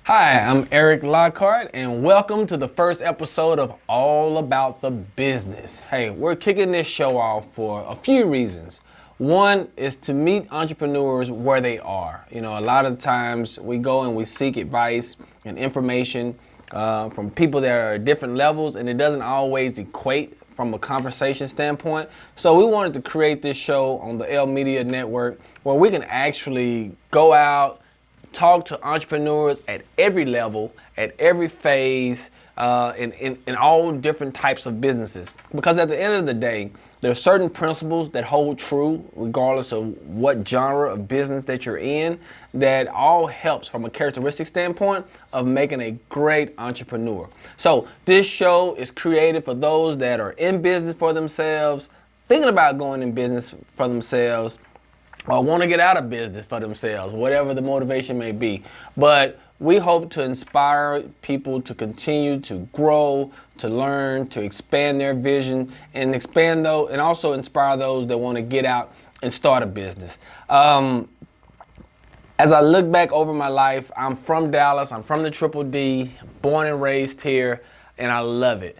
Hi, I'm Eric Lockhart, and welcome to the first episode of All About the Business. Hey, we're kicking this show off for a few reasons. One is to meet entrepreneurs where they are. You know, a lot of times we go and we seek advice and information from people that are at different levels, and it doesn't always equate from a conversation standpoint. So we wanted to create this show on the L Media Network where we can actually go out, talk to entrepreneurs at every level, at every phase, in all different types of businesses. Because at the end of the day, there are certain principles that hold true regardless of what genre of business that you're in, that all helps from a characteristic standpoint of making a great entrepreneur. So this show is created for those that are in business for themselves, thinking about going in business for themselves, or want to get out of business for themselves, whatever the motivation may be. But we hope to inspire people to continue to grow, to learn, to expand their vision, and also inspire those that want to get out and start a business. As I look back over my life, I'm from Dallas, I'm from the Triple D, born and raised here, and I love it.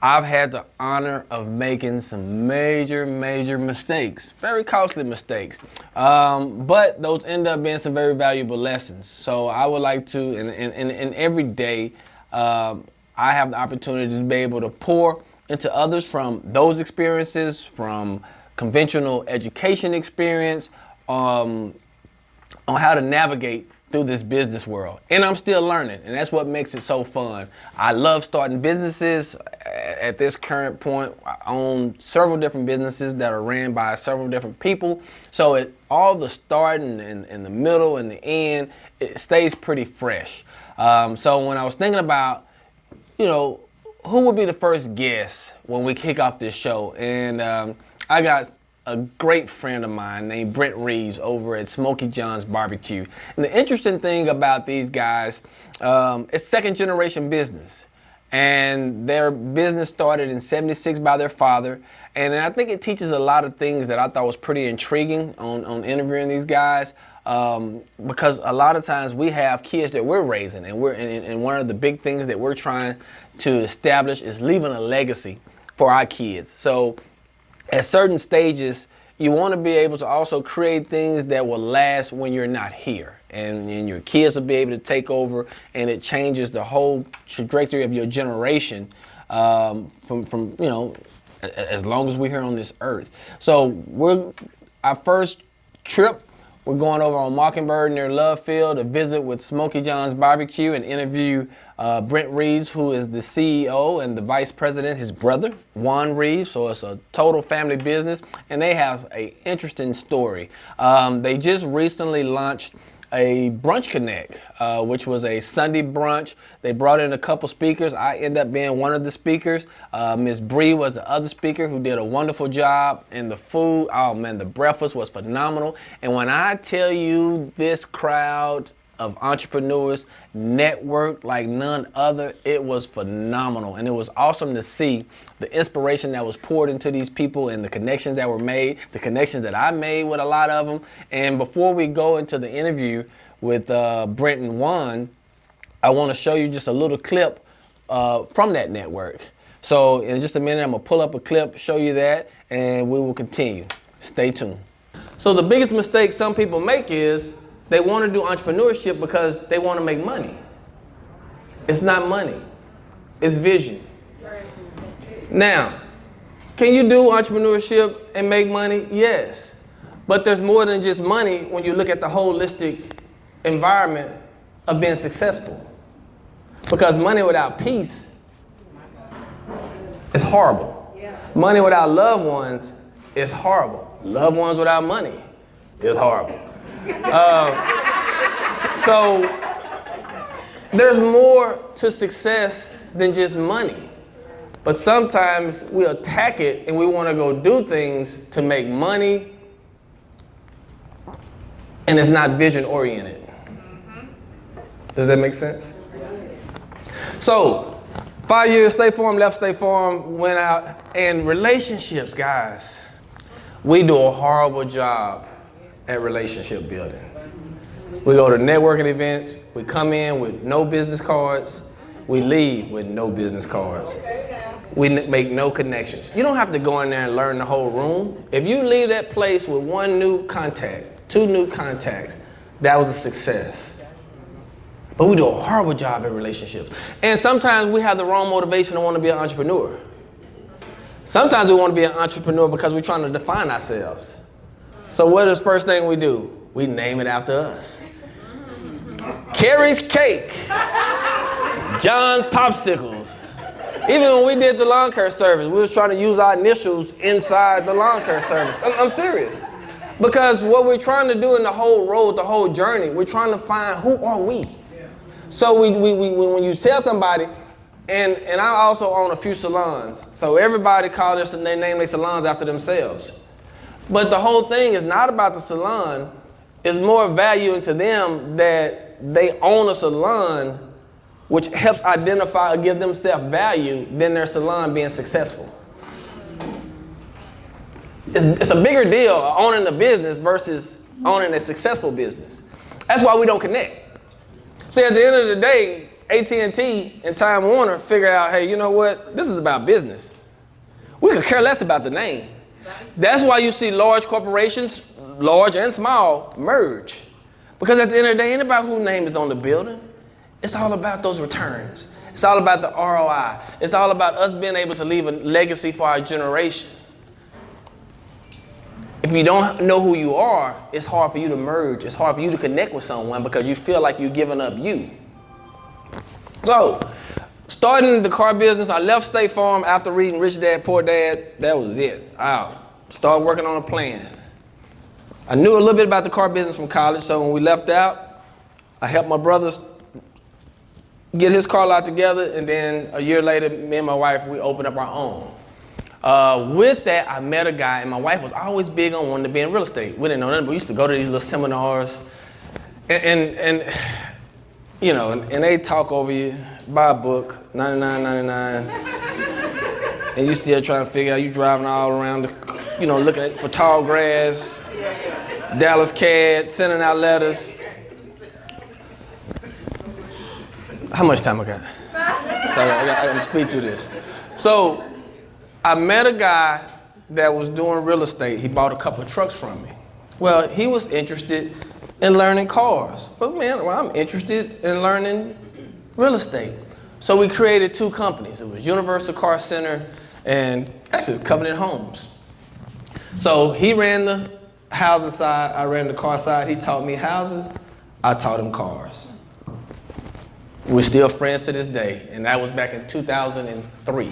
I've had the honor of making some major mistakes, very costly mistakes, but those end up being some very valuable lessons. So I would like to, and every day, I have the opportunity to be able to pour into others from those experiences, from conventional education experience, on how to navigate through this business world. And I'm still learning, and that's what makes it so fun. I love starting businesses. At this current point, I own several different businesses that are ran by several different people. So all the start and the middle and the end, it stays pretty fresh. So when I was thinking about, who would be the first guest when we kick off this show, and I got a great friend of mine named Brent Reaves over at Smokey Johns BBQ. And the interesting thing about these guys, it's second generation business. And their business started in '76 by their father. And I think it teaches a lot of things that I thought was pretty intriguing on interviewing these guys. Because a lot of times we have kids that we're raising, and one of the big things that we're trying to establish is leaving a legacy for our kids. So at certain stages, you want to be able to also create things that will last when you're not here. And your kids will be able to take over, and it changes the whole trajectory of your generation from as long as we're here on this earth. So our first trip, we're going over on Mockingbird near Love Field to visit with Smokey Johns BBQ and interview Brent Reaves, who is the CEO and the vice president, his brother, Juan Reaves. So it's a total family business, and they have an interesting story. They just recently launched a brunch connect, which was a Sunday brunch. They brought in a couple speakers. I ended up being one of the speakers. Miss Bree was the other speaker who did a wonderful job. And the food, oh man, the breakfast was phenomenal. And when I tell you this crowd of entrepreneurs networked like none other, it was phenomenal. And it was awesome to see the inspiration that was poured into these people and the connections that were made, the connections that I made with a lot of them. And before we go into the interview with Brent and Juan, I want to show you just a little clip from that network. So in just a minute, I'm going to pull up a clip, show you that, and we will continue. Stay tuned. So the biggest mistake some people make is they want to do entrepreneurship because they want to make money. It's not money. It's vision. Now, can you do entrepreneurship and make money? Yes. But there's more than just money when you look at the holistic environment of being successful. Because money without peace is horrible. Money without loved ones is horrible. Loved ones without money is horrible. So there's more to success than just money. But sometimes we attack it and we want to go do things to make money, and it's not vision oriented. Does that make sense? So 5 years, State Farm, left State Farm, went out, and relationships, guys. We do a horrible job at relationship building. We go to networking events. We come in with no business cards. We leave with no business cards. We make no connections. You don't have to go in there and learn the whole room. If you leave that place with one new contact, 2 new contacts, that was a success. But we do a horrible job at relationships. And sometimes we have the wrong motivation to want to be an entrepreneur. Sometimes we want to be an entrepreneur because we're trying to define ourselves. So what is the first thing we do? We name it after us. Carrie's Cake. John's Popsicles. Even when we did the lawn care service, we was trying to use our initials inside the lawn care service. I'm serious. Because what we're trying to do in the whole road, the whole journey, we're trying to find who are we. So when you tell somebody, and I also own a few salons, so everybody call they name their salons after themselves. But the whole thing is not about the salon. It's more value into them that they own a salon, which helps identify or give them self-value than their salon being successful. It's a bigger deal owning a business versus owning a successful business. That's why we don't connect. See, at the end of the day, AT&T and Time Warner figure out, hey, you know what? This is about business. We could care less about the name. That's why you see large corporations, large and small, merge. Because at the end of the day, it ain't about whose name is on the building. It's all about those returns. It's all about the ROI. It's all about us being able to leave a legacy for our generation. If you don't know who you are, it's hard for you to merge. It's hard for you to connect with someone because you feel like you're giving up you. So, starting the car business, I left State Farm after reading Rich Dad, Poor Dad. That was it. I started working on a plan. I knew a little bit about the car business from college, so when we left out, I helped my brothers get his car lot together, and then a year later, me and my wife, we opened up our own. With that, I met a guy, and my wife was always big on wanting to be in real estate. We didn't know nothing, but we used to go to these little seminars, and you know, and they talk over you, buy a book, $99.99, and you still trying to figure out, you driving all around, looking for tall grass, Dallas CAD, sending out letters. How much time I got? Sorry, I got to speed through this. So, I met a guy that was doing real estate. He bought a couple of trucks from me. Well, he was interested in learning cars. But man, I'm interested in learning real estate. So we created 2 companies. It was Universal Car Center and actually Covenant Homes. So he ran the housing side, I ran the car side. He taught me houses, I taught him cars. We're still friends to this day, and that was back in 2003.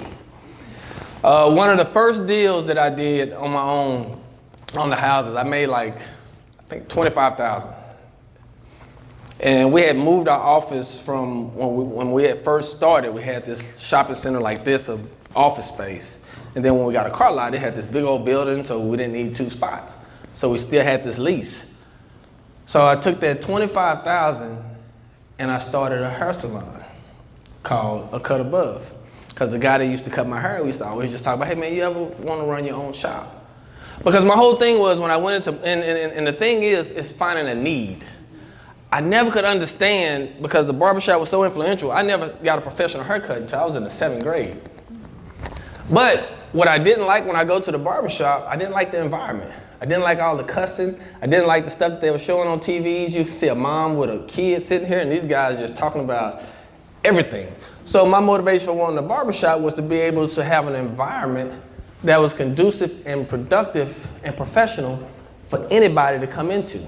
One of the first deals that I did on my own on the houses, I made I think $25,000. And we had moved our office from when we had first started. We had this shopping center like this of office space. And then when we got a car lot, it had this big old building, so we didn't need 2 spots. So we still had this lease. So I took that $25,000 and I started a hair salon called A Cut Above. Because the guy that used to cut my hair, we used to always just talk about, hey man, you ever want to run your own shop? Because my whole thing was when I went into, and the thing is finding a need. I never could understand, because the barbershop was so influential, I never got a professional haircut until I was in the 7th grade. But what I didn't like when I go to the barbershop, I didn't like the environment. I didn't like all the cussing. I didn't like the stuff that they were showing on TVs. You could see a mom with a kid sitting here, and these guys just talking about everything. So my motivation for wanting a barbershop was to be able to have an environment that was conducive and productive and professional for anybody to come into.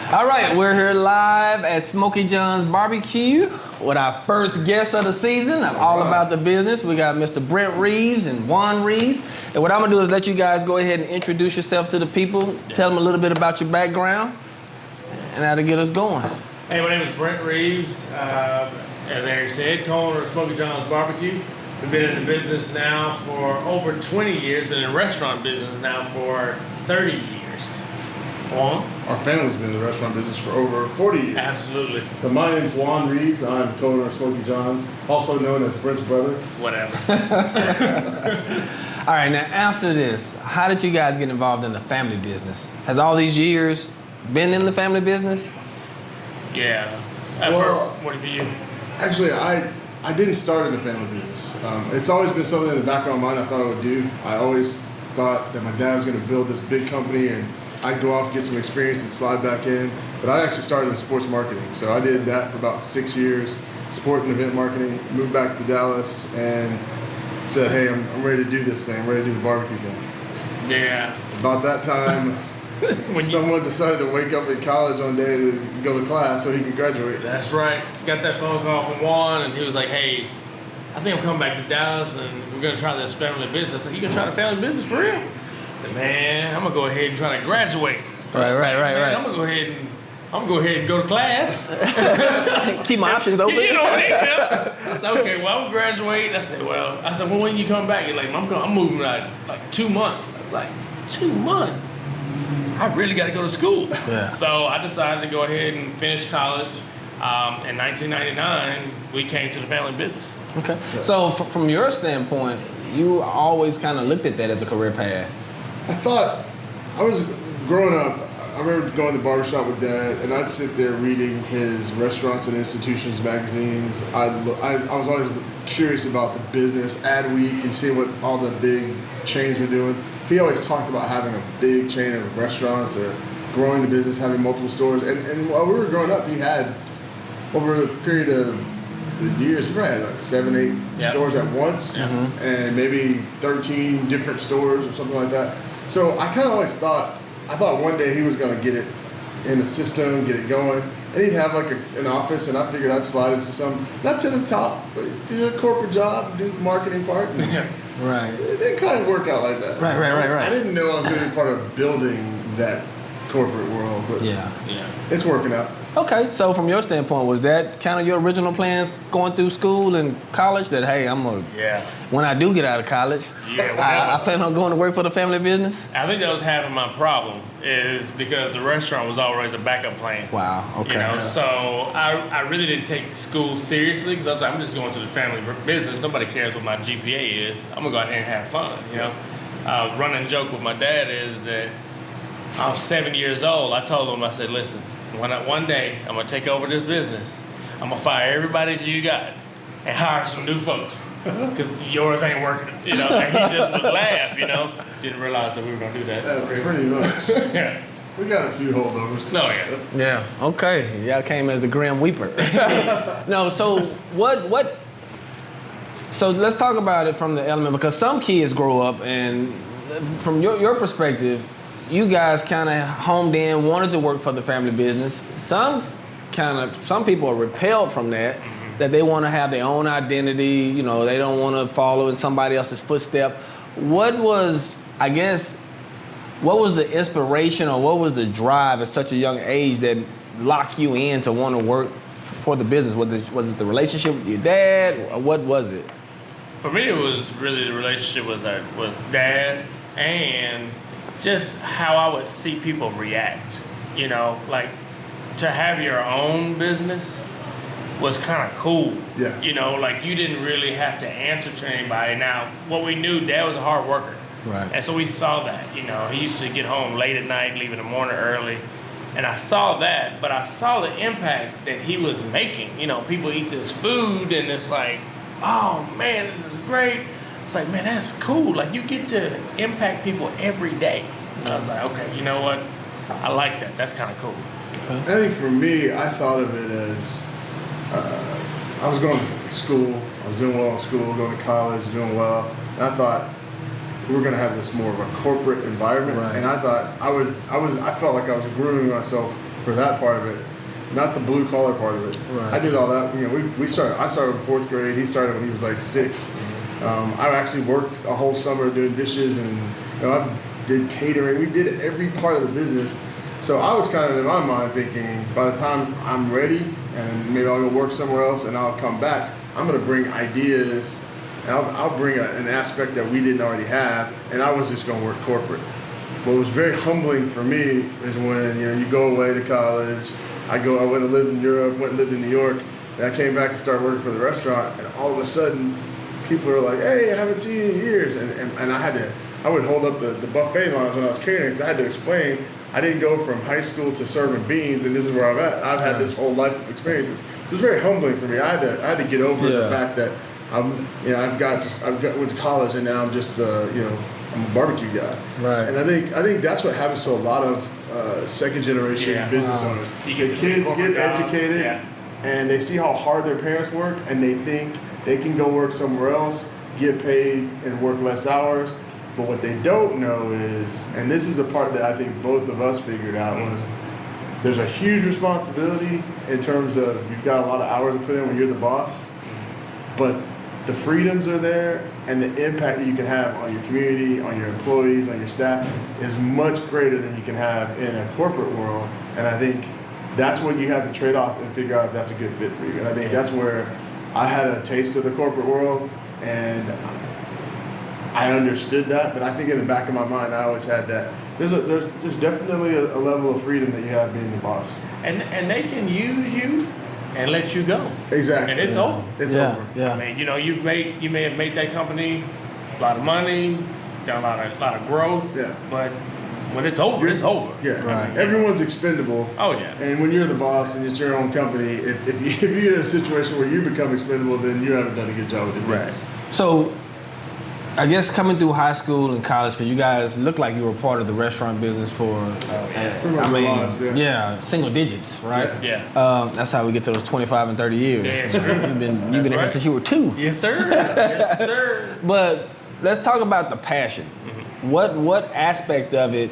All right, we're here live at Smokey Johns BBQ with our first guest of the season. I'm all about the business. We got Mr. Brent Reaves and Juan Reaves. And what I'm gonna do is let you guys go ahead and introduce yourself to the people. Tell them a little bit about your background, and that'll get us going. Hey, my name is Brent Reaves. As Eric said, co-owner of Smokey Johns BBQ. We've been in the business now for over 20 years. Been in the restaurant business now for 30 years. Juan? Our family's been in the restaurant business for over 40 years. Absolutely. So my name's Juan Reaves. I'm co-owner of Smokey Johns, also known as Brent's brother. Whatever. All right, now answer this. How did you guys get involved in the family business? Has all these years been in the family business? Yeah. Well, what for you? Actually, I didn't start in the family business. It's always been something in the back of my mind I thought I would do. I always thought that my dad was going to build this big company and I'd go off, get some experience, and slide back in. But I actually started in sports marketing. So I did that for about 6 years, sport and event marketing, moved back to Dallas, and said, hey, I'm ready to do this thing. I'm ready to do the barbecue thing. Yeah. About that time, someone decided to wake up in college one day to go to class so he could graduate. That's right. Got that phone call from Juan, and he was like, hey, I think I'm coming back to Dallas, and we're going to try this family business. I said, you going to try the family business for real? I said, man, I'm going to go ahead and try to graduate. Right. I'm going to go ahead and go to class. Keep my options open. You know what I mean? I said, okay, well, I'm graduating. I said, well, when you come back? You're like, I'm moving like 2 months. I was like, 2 months? I really got to go to school. Yeah. So I decided to go ahead and finish college. In 1999, we came to the family business. Okay. So from your standpoint, you always kind of looked at that as a career path. I thought, I was growing up, I remember going to the barbershop with Dad, and I'd sit there reading his Restaurants and Institutions magazines. I was always curious about the business, Ad Week, and seeing what all the big chains were doing. He always talked about having a big chain of restaurants or growing the business, having multiple stores. And while we were growing up, he had, over the period of the years, he probably had like 7, 8 stores at once, and maybe 13 different stores or something like that. So I kind of always thought one day he was going to get it in a system, get it going, and he'd have like an office, and I figured I'd slide into some, not to the top, but do a corporate job, do the marketing part. Right. It didn't kind of work out like that. Right. I didn't know I was going to be part of building that corporate world, but Yeah. it's working out. Okay, so from your standpoint, was that kind of your original plans going through school and college? That hey, when I do get out of college, I plan on going to work for the family business? I think that was half of my problem, is because the restaurant was always a backup plan. Wow, okay. So I really didn't take school seriously, because I was like, I'm just going to the family business. Nobody cares what my GPA is. I'm gonna go out there and have fun. Running joke with my dad is that I was 7 years old. I told him, I said, listen, one day I'm gonna take over this business. I'm gonna fire everybody that you got and hire some new folks, because yours ain't working. And he just would laugh. Didn't realize that we were gonna do that. Pretty much. Yeah. We got a few holdovers. No, yeah. Yeah. Okay. Y'all came as the Grim Weeper. No. So what? So let's talk about it from the element, because some kids grow up, and from your perspective, you guys kind of homed in, wanted to work for the family business. Some people are repelled from that, that they want to have their own identity. They don't want to follow in somebody else's footstep. What was the inspiration, or what was the drive at such a young age that locked you in to want to work for the business? Was it the relationship with your dad, or what was it? For me, it was really the relationship with Dad, and just how I would see people react. Like, to have your own business was kind of cool. Yeah. Like, you didn't really have to answer to anybody. Now, what we knew, Dad was a hard worker. Right. And so we saw that. He used to get home late at night, leave in the morning early. And I saw that, but I saw the impact that he was making. People eat this food, and it's like, oh man, this is great. It's like, man, that's cool. Like, you get to impact people every day. And I was like, okay, you know what? I like that. That's kind of cool. I think for me, I thought of it as I was going to school. I was doing well in school, going to college, doing well. And I thought we were going to have this more of a corporate environment. Right. And I thought I felt like I was grooming myself for that part of it, not the blue collar part of it. Right. I did all that. You know, I started in 4th grade. He started when he was like 6. I actually worked a whole summer doing dishes, and I did catering. We did every part of the business. So I was kind of in my mind thinking, by the time I'm ready, and maybe I'll go work somewhere else, and I'll come back, I'm going to bring ideas, and I'll bring an aspect that we didn't already have, and I was just going to work corporate. What was very humbling for me is when you go away to college. I went and lived in Europe, went and lived in New York, and I came back and started working for the restaurant, and all of a sudden, people are like, "Hey, I haven't seen you in years," and I would hold up the buffet lines when I was catering because I had to explain. I didn't go from high school to serving beans, and this is where I'm at. I've had this whole life of experiences, so it was very humbling for me. I had to get over the fact that I went to college, and now I'm just I'm a barbecue guy. Right. And I think that's what happens to a lot of second generation business owners. The kids get educated, and they see how hard their parents work, and they think they can go work somewhere else, get paid, and work less hours. But what they don't know is, and this is the part that I think both of us figured out, was there's a huge responsibility in terms of you've got a lot of hours to put in when you're the boss, but the freedoms are there, and the impact that you can have on your community, on your employees, on your staff is much greater than you can have in a corporate world. And I think that's what you have to trade off and figure out if that's a good fit for you. And I think that's where I had a taste of the corporate world, and I understood that, but I think in the back of my mind, I always had that. There's definitely a level of freedom that you have being the boss. And they can use you and let you go. Exactly. And it's over. It's over. Yeah. I mean, you may have made that company a lot of money, done a lot of growth. Yeah. But when it's over, it's over. Yeah. Right. Everyone's expendable. Oh yeah. And when you're the boss and it's your own company, if you get in a situation where you become expendable, then you haven't done a good job with your business. So, I guess coming through high school and college, because you guys look like you were part of the restaurant business for, single digits, right? Yeah. That's how we get to those 25 and 30 years. Yeah, sure. You've been in here since you were 2. Yes, sir. Yes, sir. But let's talk about the passion. Mm-hmm. What aspect of it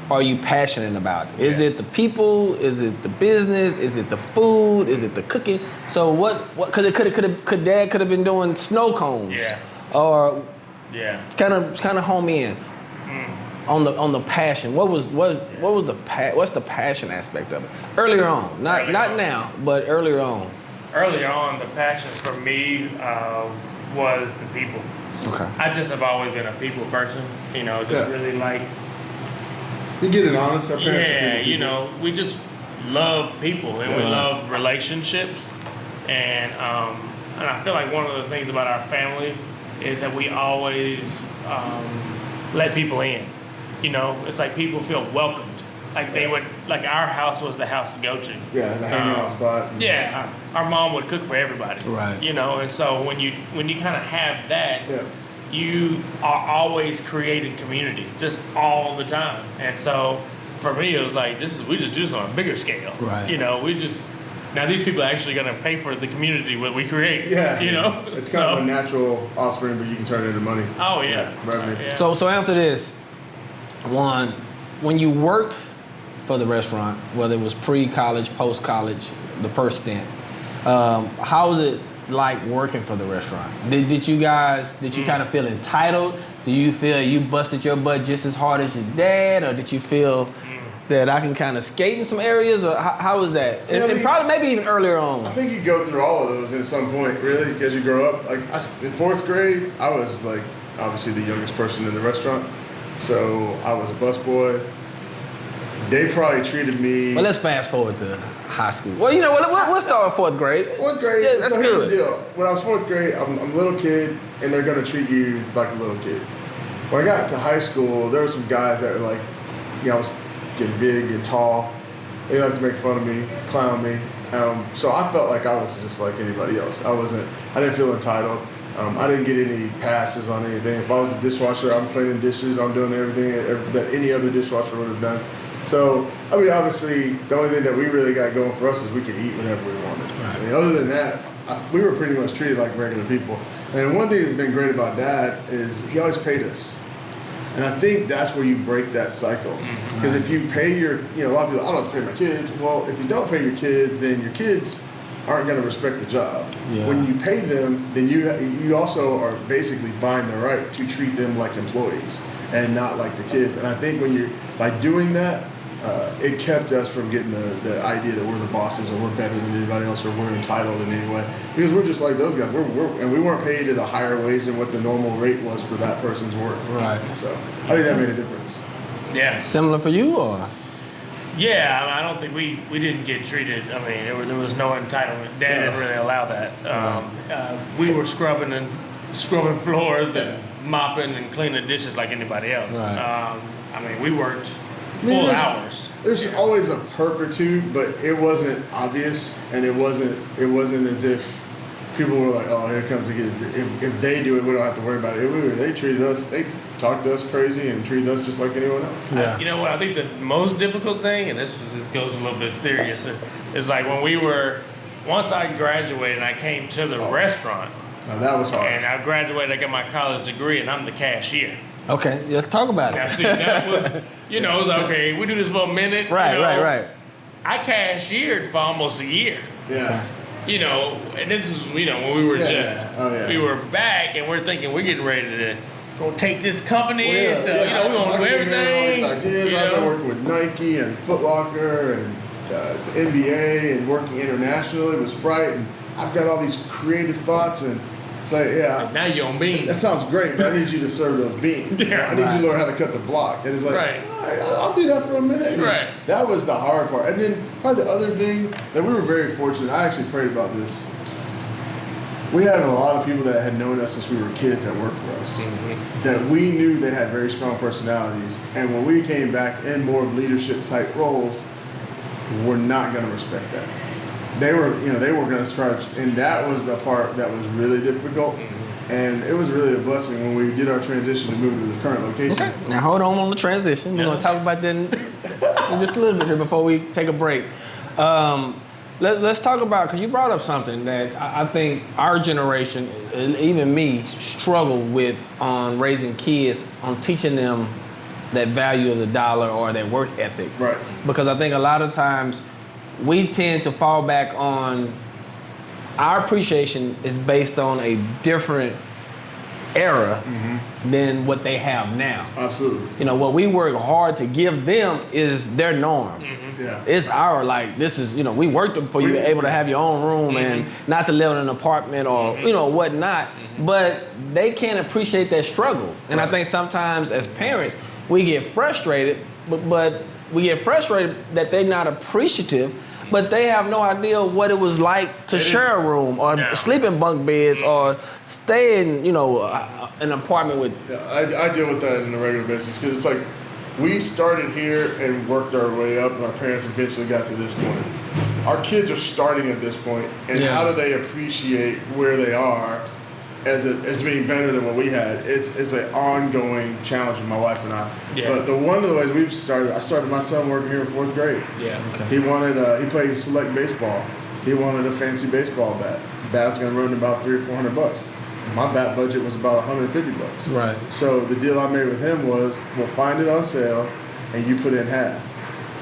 are you passionate about? Is it the people? Is it the business? Is it the food? Is it the cooking? So what? Because Dad could have been doing snow cones. Yeah. Or kind of home in on the passion. What's the passion aspect of it? Earlier on, not now, but earlier on. Earlier on, the passion for me was the people. Okay. I just have always been a people person. Really like. You get it honest. Our parents are Yeah, we just love people and we love relationships, and I feel like one of the things about our family is that we always let people in. It's like people feel welcomed. Like our house was the house to go to. Yeah, the hangout spot. Yeah, our mom would cook for everybody. Right. And so when you kind of have that, you are always creating community, just all the time. And so for me, it was like we just do this on a bigger scale. Right. Now these people are actually going to pay for the community what we create. Yeah. It's kind of a natural offspring, but you can turn it into money. Oh yeah. Revenue. Yeah. So answer this. One, when you worked for the restaurant, whether it was pre-college, post-college, the first stint, how was it like working for the restaurant? Did you kind of feel entitled? Do you feel you busted your butt just as hard as your dad, or did you feel that I can kind of skate in some areas, or how was that? And probably maybe even earlier on. I think you go through all of those at some point, really, as you grow up. Like in 4th grade, I was like obviously the youngest person in the restaurant, so I was a busboy. They probably treated me. Well, let's fast forward to high school. Well, we'll start with 4th grade. 4th grade. Yeah, that's so good. Here's the deal. When I was 4th grade, I'm a little kid, and they're gonna treat you like a little kid. When I got to high school, there were some guys that were like, I was getting big and tall. They liked to make fun of me, clown me. So I felt like I was just like anybody else. I didn't feel entitled. I didn't get any passes on anything. If I was a dishwasher, I'm cleaning dishes. I'm doing everything that any other dishwasher would have done. So, obviously, the only thing that we really got going for us is we could eat whenever we wanted. Right. Other than that, we were pretty much treated like regular people. And one thing that's been great about Dad is he always paid us. And I think that's where you break that cycle. Because if you pay your, a lot of people, I don't have to pay my kids. Well, if you don't pay your kids, then your kids aren't going to respect the job. Yeah. When you pay them, then you also are basically buying the right to treat them like employees and not like the kids. And I think by doing that, it kept us from getting the idea that we're the bosses or we're better than anybody else or we're entitled in any way. Because we're just like those guys. And we weren't paid at a higher wage than what the normal rate was for that person's work. Right. So I think that made a difference. Yeah. Similar for you, or? Yeah, I don't think we didn't get treated. I mean, there was no entitlement. Dad didn't really allow that. We were scrubbing floors and mopping and cleaning dishes like anybody else. Right. I mean, we worked full hours. There's always a perk or two, but it wasn't obvious, and it wasn't as if people were like, "Oh, here comes the kids." If they do it, we don't have to worry about it. They treated us, they talked to us crazy and treated us just like anyone else. Yeah. You know what? I think the most difficult thing, and this goes a little bit serious, is like when once I graduated and I came to the restaurant. Now that was hard. And I graduated, I got my college degree, and I'm the cashier. Okay, let's talk about Now, it. see, that was, it was like, okay, we do this for a minute. Right. I cashiered for almost a year. Yeah. And this is, when we were we were back, and we're thinking we're getting ready to go take this company we're going to do everything. Ideas. I've been working with Nike and Foot Locker and the NBA and working internationally with Sprite, and I've got all these creative thoughts, and it's like, now you're on beans. That sounds great, but I need you to serve those beans. I need you to learn how to cut the block. And it's like, all right, I'll do that for a minute. Right. That was the hard part. And then probably the other thing that we were very fortunate, I actually prayed about this. We had a lot of people that had known us since we were kids that worked for us, that we knew they had very strong personalities. And when we came back in more leadership type roles, we're not going to respect that. They were going to stretch, and that was the part that was really difficult. And it was really a blessing when we did our transition to move to the current location. Okay. Now hold on the transition. We're going to talk about that in just a little bit here before we take a break. Let's talk about, because you brought up something that I think our generation, and even me, struggled with on raising kids, on teaching them that value of the dollar or that work ethic. Right. Because I think a lot of times we tend to fall back on our appreciation is based on a different era than what they have now. Absolutely. What we work hard to give them is their norm. Yeah. It's our, this is, we worked for you to be able to have your own room and not to live in an apartment or, whatnot. But they can't appreciate that struggle. And I think sometimes as parents, we get frustrated, but we get frustrated that they're not appreciative, but they have no idea what it was like to share a room or sleep in bunk beds or stay in, an apartment with. Yeah, I deal with that on a regular basis because it's like we started here and worked our way up, and our parents eventually got to this point. Our kids are starting at this point, and how do they appreciate where they are as being better than what we had? It's an ongoing challenge with my wife and I. Yeah. But one of the ways I started my son working here in 4th grade. Yeah. Okay. He played select baseball. He wanted a fancy baseball bat. The bat's gonna run about $300 or $400. My bat budget was about $150. Right. So the deal I made with him was, we'll find it on sale, and you put in half.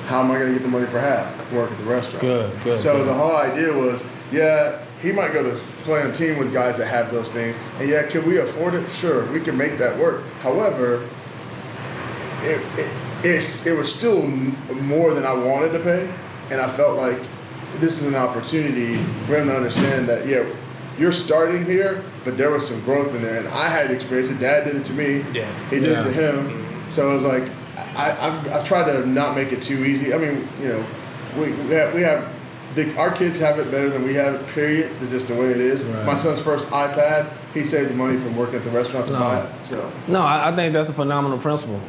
How am I gonna get the money for half? Work at the restaurant. Good. So the whole idea was, he might go to play on a team with guys that have those things. And can we afford it? Sure, we can make that work. However, it was still more than I wanted to pay. And I felt like this is an opportunity for him to understand that, you're starting here, but there was some growth in there. And I had experience it. Dad did it to me. Yeah. He did it to him. So it was like, I've tried to not make it too easy. I mean, we have our kids have it better than we have it, period. It's just the way it is. Right. My son's first iPad, he saved the money from working at the restaurant to buy it. So. No, I think that's a phenomenal principle.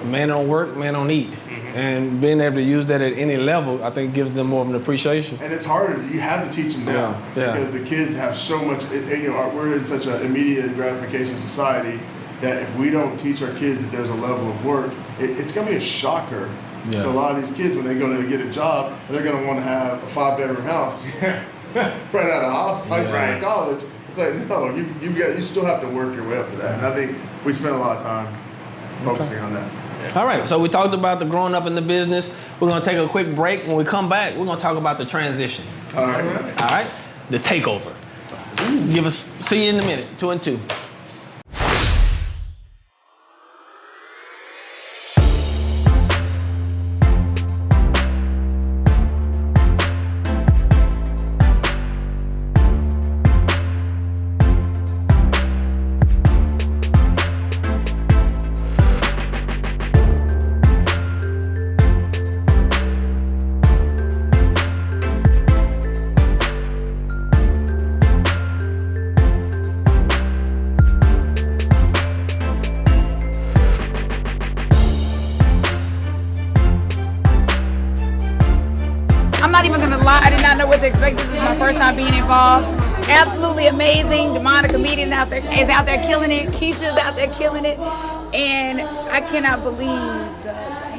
Man don't work, man don't eat. And being able to use that at any level, I think gives them more of an appreciation. And it's harder. You have to teach them now because the kids have so much, we're in such an immediate gratification society that if we don't teach our kids that there's a level of work, it's going to be a shocker. Yeah. So a lot of these kids, when they go to get a job, they're going to want to have a 5-bedroom house right out of high school or college. It's like, no, you still have to work your way up to that. And I think we spent a lot of time focusing on that. All right, so we talked about the growing up in the business. We're gonna take a quick break. When we come back, we're gonna talk about the transition. All right. All right, the takeover. See you in a minute. 2 and 2. I'm not even gonna lie, I did not know what to expect. This is my first time being involved. Absolutely amazing. Demona comedian out there is out there killing it. Keisha's out there killing it. And I cannot believe the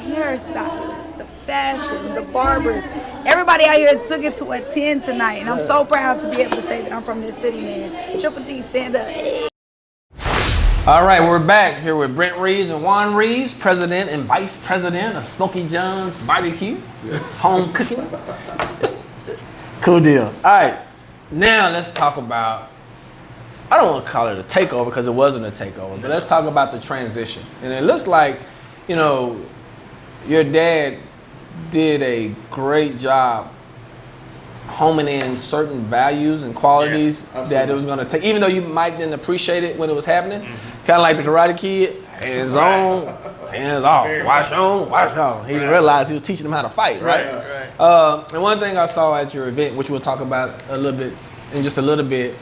hairstylists, the fashion, the barbers. Everybody out here took it to a 10 tonight. And I'm so proud to be able to say that I'm from this city, man. Triple D, stand up. All right, we're back here with Brent Reaves and Juan Reaves, president and vice president of Smokey Johns BBQ, home cooking. Cool deal. All right, now let's talk about, I don't want to call it a takeover because it wasn't a takeover, but let's talk about the transition. And it looks like, you know, your dad did a great job homing in certain values and qualities that it was going to take, even though you might didn't appreciate it when it was happening. Kind of like the Karate Kid, hands on, hands off, wash on, wash off. He didn't realize he was teaching them how to fight, right? And one thing I saw at your event, which we'll talk about a little bit in just a little bit,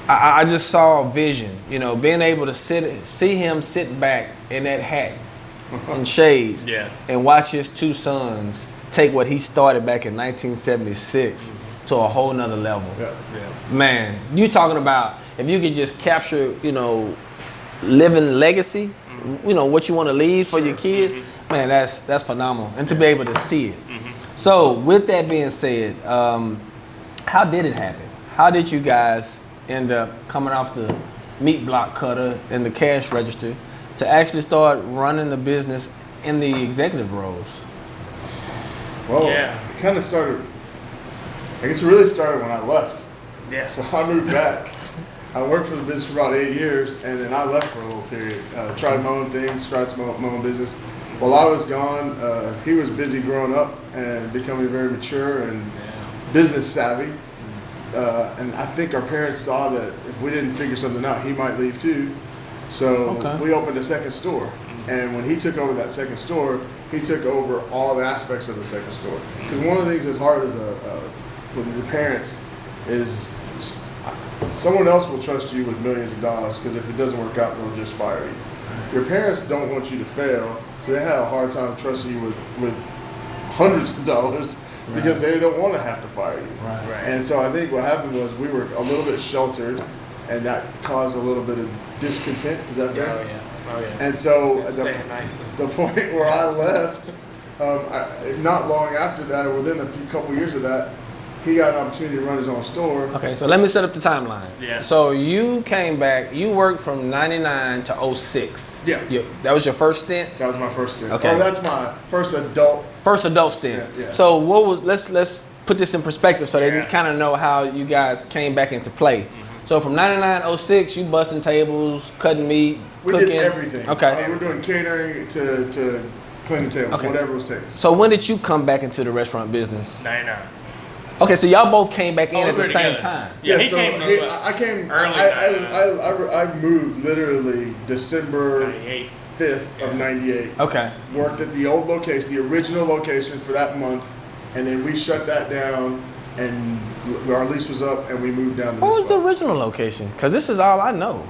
I just saw a vision, you know, being able to see him sit back in that hat and shades and watch his two sons take what he started back in 1976 to a whole nother level. Man, you talking about if you could just capture, you know, living legacy, you know, what you want to leave for your kids, man, that's phenomenal. And to be able to see it. So with that being said, how did it happen? How did you guys end up coming off the meat block cutter and the cash register to actually start running the business in the executive roles? Well, it kind of started, I guess it really started when I left. So I moved back. I worked for the business for about 8 years, and then I left for a little period. Tried my own thing, started my own business. While I was gone, he was busy growing up and becoming very mature and business savvy. And I think our parents saw that if we didn't figure something out, he might leave too. So we opened a second store. And when he took over that second store, he took over all the aspects of the second store. Because one of the things that's hard as with your parents is someone else will trust you with millions of dollars, because if it doesn't work out, they'll just fire you. Your parents don't want you to fail, so they had a hard time trusting you with hundreds of dollars because they don't want to have to fire you. And so I think what happened was we were a little bit sheltered, and that caused a little bit of discontent. Is that fair? And so at the point where I left, not long after that, or within a couple years of that, he got an opportunity to run his own store. Okay, so let me set up the timeline. So you came back, you worked from 99 to 06. That was your first stint? That was my first stint. Okay. Oh, that's my first adult stint. So what was, let's put this in perspective so they kind of know how you guys came back into play. So from 99 to 06, you busting tables, cutting meat, cooking. We did everything. Okay. We're doing catering to cleaning tables, whatever it takes. So when did you come back into the restaurant business? 99. Okay, so y'all both came back in at the same time. Yeah, so I came early. I moved literally December 5th of 98. Okay. Worked at the old location, the original location for that month, and then we shut that down, and our lease was up, and we moved down to What this was the original location? Because this is all I know.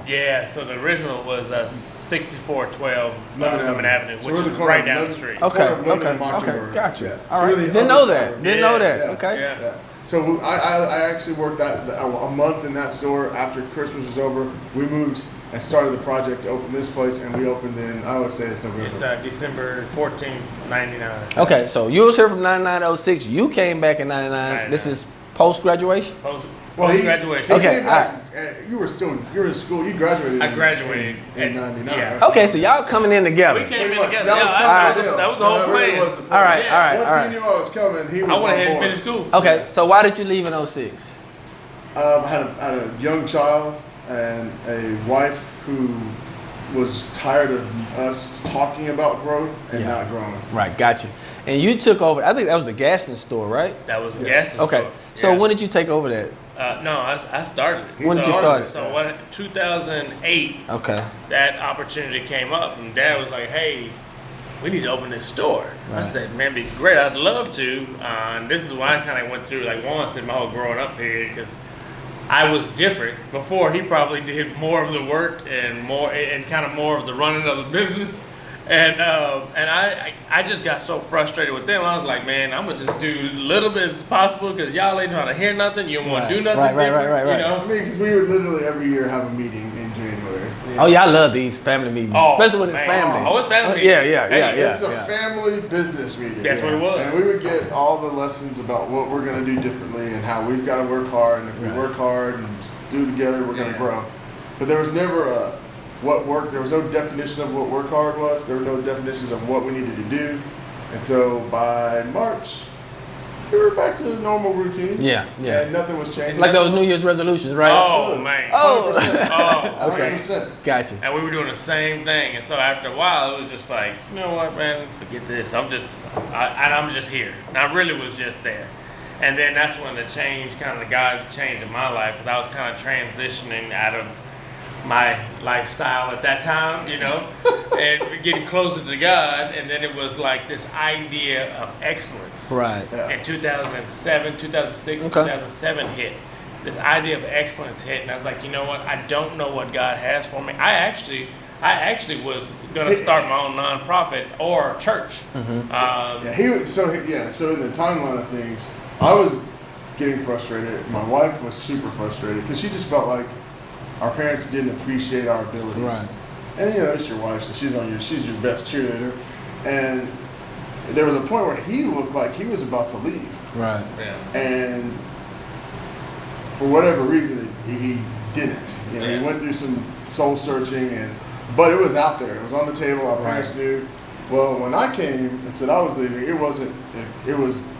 So the original was 6412 Lemon Avenue, So which we're is the right down the street. Okay, gotcha. All right, didn't know that. Okay. So I actually worked that a month in that store. After Christmas was over, we moved and started the project to open this place, and we opened in, I would say it's November. It's December 14th, 99. Okay, so you was here from 99 to 06. You came back in 99. This is Post graduation. Post graduation. Okay, came back, you were in school. You graduated. I graduated in '99. yeah. Right? Okay, so y'all coming in together. We came in much. together. That was Yeah, kind of the deal. that was the whole That really plan. was the plan. All right, Yeah. all right, Once all he right. knew I was coming, he was I went on ahead and board. finished school. Okay, so why did you leave in 06? I had a young child and a wife who was tired of us talking about growth and not growing. Right, gotcha. And you took over, I think that was the Gaston store, right? That was a gas station. Okay, so Yeah. when did you take over that? No, I started it. When did you start it? So what? 2008. Okay. That opportunity came up, and Dad was like, "Hey, we need to open this store." I said, "Man, it'd be great. I'd love to." And this is when I kind of went through, like Juan said, my whole growing up period, because I was different. Before, he probably did more of the work and kind of more of the running of the business. And I just got so frustrated with them. I was like, man, I'm gonna just do little bit as possible because y'all ain't trying to hear nothing. You don't want to do nothing. Right. You know? I mean, because we would literally every year have a meeting in January. Oh yeah, I love these family meetings, especially when it's man. family. Oh, it's family. Yeah. It's a family business meeting. That's what it was. And we would get all the lessons about what we're going to do differently and how we've got to work hard. And if we work hard and do together, we're going to grow. But there was never there was no definition of what work hard was. There were no definitions of what we needed to do. And so by March, we were back to the normal routine. Yeah. And nothing was changing. Like those New Year's resolutions, right? Oh, man. Oh. 100%. Gotcha. And we were doing the same thing. And so after a while, it was just like, you know what, man, forget this. I'm just here. And I really was just there. And then that's when the God changed in my life, because I was kind of transitioning out of my lifestyle at that time, you know, and getting closer to God. And then it was like this idea of excellence. Right. Yeah. In 2007, 2006, Okay. 2007 hit. This idea of excellence hit, and I was like, you know what? I don't know what God has for me. I actually was gonna start my own nonprofit or church. So in the timeline of things, I was getting frustrated. My wife was super frustrated because she just felt like our parents didn't appreciate our abilities. Right. And it's your wife, so she's your best cheerleader. And there was a point where he looked like he was about to leave. Right. Yeah. And for whatever reason, he didn't. He went through some soul searching, but it was out there. It was on the table. Our parents knew. Well, when I came and said I was leaving, it was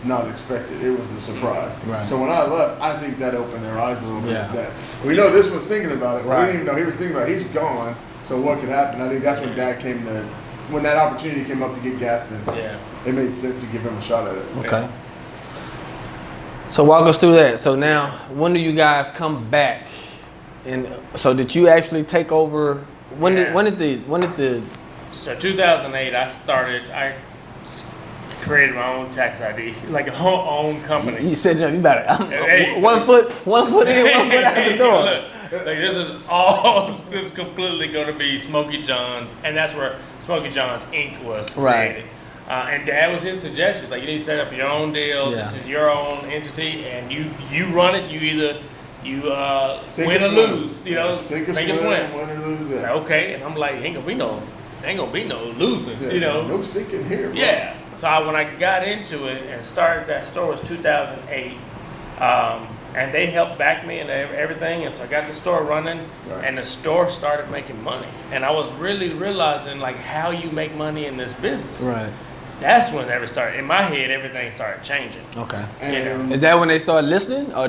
not expected. It was the surprise. Right. So when I left, I think that opened their eyes a little bit. Yeah. That we know this was thinking about it. Right. We didn't even know he was thinking about it. He's gone. So what could happen? I think that's when when that opportunity came up to get Gaston. Yeah. It made sense to give him a shot at it. Okay. So walk us through that. So now, when do you guys come back? And so did you actually take over? When did the So 2008, I created my own tax ID, like a own company. you said no? You better Hey. one foot in, 1 foot out the door. Look, this is completely going to be Smokey Johns, and that's where Smokey Johns Inc. was created. And Dad was his suggestions, like you need to set up your own deal. Yeah. This is your own entity, and you run it. You either win or lose. Sink or swim. win or lose. Yeah. Okay, and I'm like, ain't gonna be no losing. Yeah, no sinking here. Bro. Yeah. So when I got into it and started that store was 2008, and they helped back me and everything, and so I got the store running, and the store started making money, and I was really realizing like how you make money in this business. Right. That's when it started. In my head, everything started changing. Okay. And Is that when they started listening, or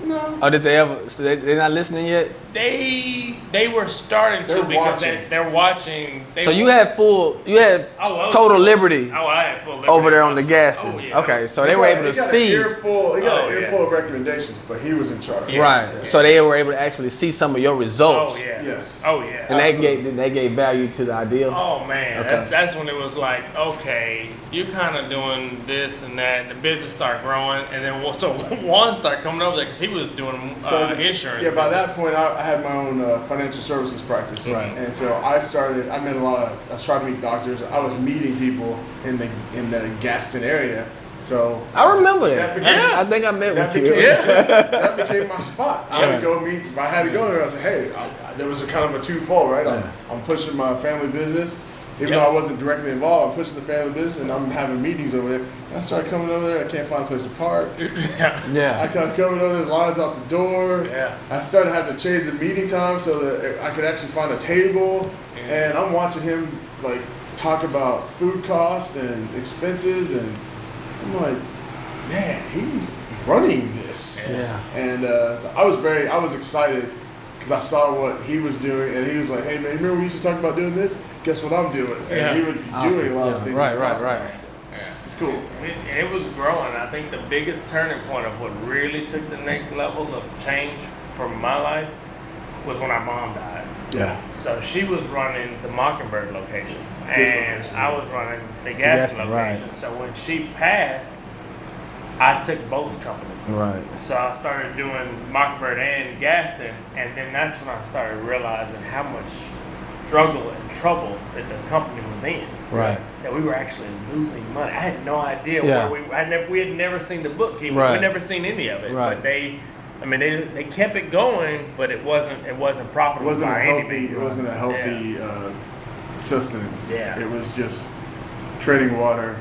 no. did they ever? So they're not listening yet. They were starting to because they're watching. So you had total liberty I had full liberty over there on the Gaston. Oh, yeah. Okay, so they were able to see. He got an earful of recommendations, but he was in charge. Yeah. Right. So they were able to actually see some of your results. Oh yeah. Yes. Oh yeah. And that gave value to the idea. Oh man, Okay. that's when it was like, okay, you're kind of doing this and that. And the business started growing, and then so Juan started coming over there because he was doing insurance. Yeah, by that point, I had my own financial services practice. Right. And so I was trying to meet doctors. I was meeting people in the Gaston area. So I remember that. became- I think I met that with you. became, that became my spot. I would go meet, if I had to go there, I said, hey, there was a kind of a twofold, right? I'm pushing my family business, Even though I wasn't directly involved, I'm pushing the family business and I'm having meetings over there. I started coming over there, I can't find a place to park. Yeah. I kept coming over there, the lines out the door. Yeah. I started having to change the meeting time so that I could actually find a table. Yeah. And I'm watching him like talk about food costs and expenses, and I'm like, man, he's running this. Yeah. And so I was excited because I saw what he was doing, and he was like, hey man, remember we used to talk about doing this? Guess what I'm doing? And Yeah. he would be doing a lot of things. Right. Yeah. It's cool. And it was growing. I think the biggest turning point of what really took the next level of change for my life was when our mom died. Yeah. So she was running the Mockingbird location, This and location. I was running the Gaston Gaston, location. right. So when she passed, I took both companies. Right. So I started doing Mockingbird and Gaston, and then that's when I started realizing how much struggle and trouble that the company was in. Right. That we were actually losing money. I had no idea Yeah. where we had never seen the bookkeeping. Right. We'd never seen any of it. Right. But they kept it going, but it wasn't It profitable wasn't a by any healthy. means. It wasn't a healthy sustenance. Yeah. It was just trading water,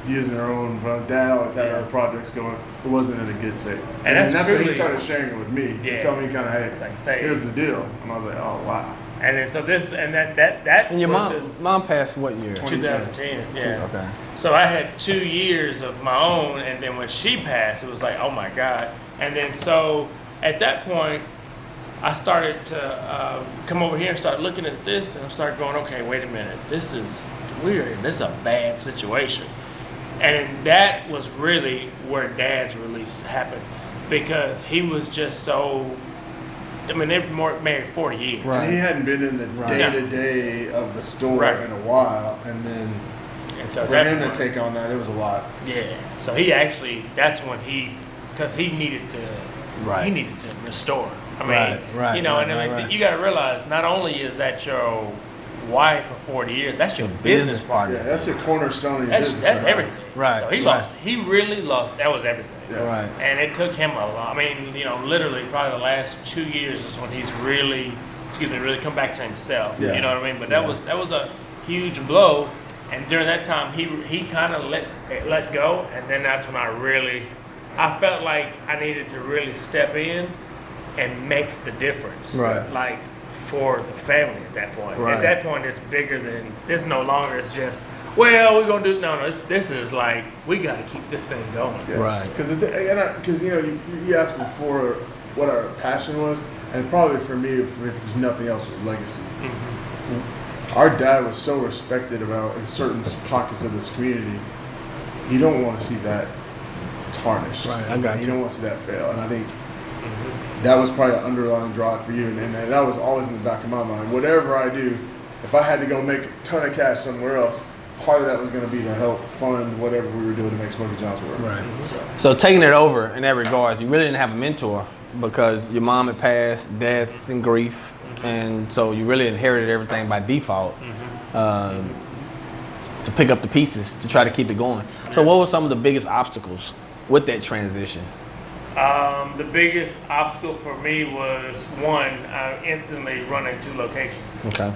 using their own fund. Dad always had Yeah. other projects going. It wasn't in a good state. And that's when he truly- started sharing it with me. Yeah. He told me kind of, hey, Like, say- here's the deal, and I was like, oh wow. And then so this and that And your was mom passed what year? 2010. Yeah. Okay. So I had 2 years of my own, and then when she passed, it was like, oh my God. And then so at that point, I started to come over here and start looking at this, and I started going, okay, wait a minute, this is a bad situation. And that was really where Dad's release happened, because he was just so. I mean, they've been married 40 years. Right. He hadn't been in the Right. day-to-day of the store Right. in a while, and then And so for that him to point- take on that, it was a lot. Yeah. So he actually, that's when because he needed to, Right. he needed to restore. I mean, Right, you know, right, and right, like, right. you got to realize, not only is that your wife of 40 years, that's your business partner. Yeah, that's a cornerstone of your That's business. that's right? everything. Right, So he right. lost. He really lost. That was everything. Yeah. Right. And it took him a lot. I mean, you know, literally, probably the last 2 years is when he's really come back to himself. Yeah. You know what I mean? But that was a huge blow. And during that time, he kind of let go. And then that's when I felt like I needed to really step in and make the difference. Right. Like for the family at that point. Right. At that point, it's bigger than this. No longer it's just, well, we're gonna do. No, this is like, we got to keep this thing going. Yeah. Right. Because you know, you asked before what our passion was, and probably for me, if there's nothing else, was legacy. Mm-hmm. Our dad was so respected about in certain pockets of this community. You don't want to see that tarnished. Right, I got You you. don't want to see that fail, and I think that was probably an underlying drive for you, and that was always in the back of my mind. Whatever I do, if I had to go make a ton of cash somewhere else, part of that was going to be to help fund whatever we were doing to make Smokey Johns work. Right. So taking it over in that regards, you really didn't have a mentor because your mom had passed, dad's in grief, and so you really inherited everything by default to pick up the pieces to try to keep it going. So what were some of the biggest obstacles with that transition? The biggest obstacle for me was one, instantly running 2 locations, Okay.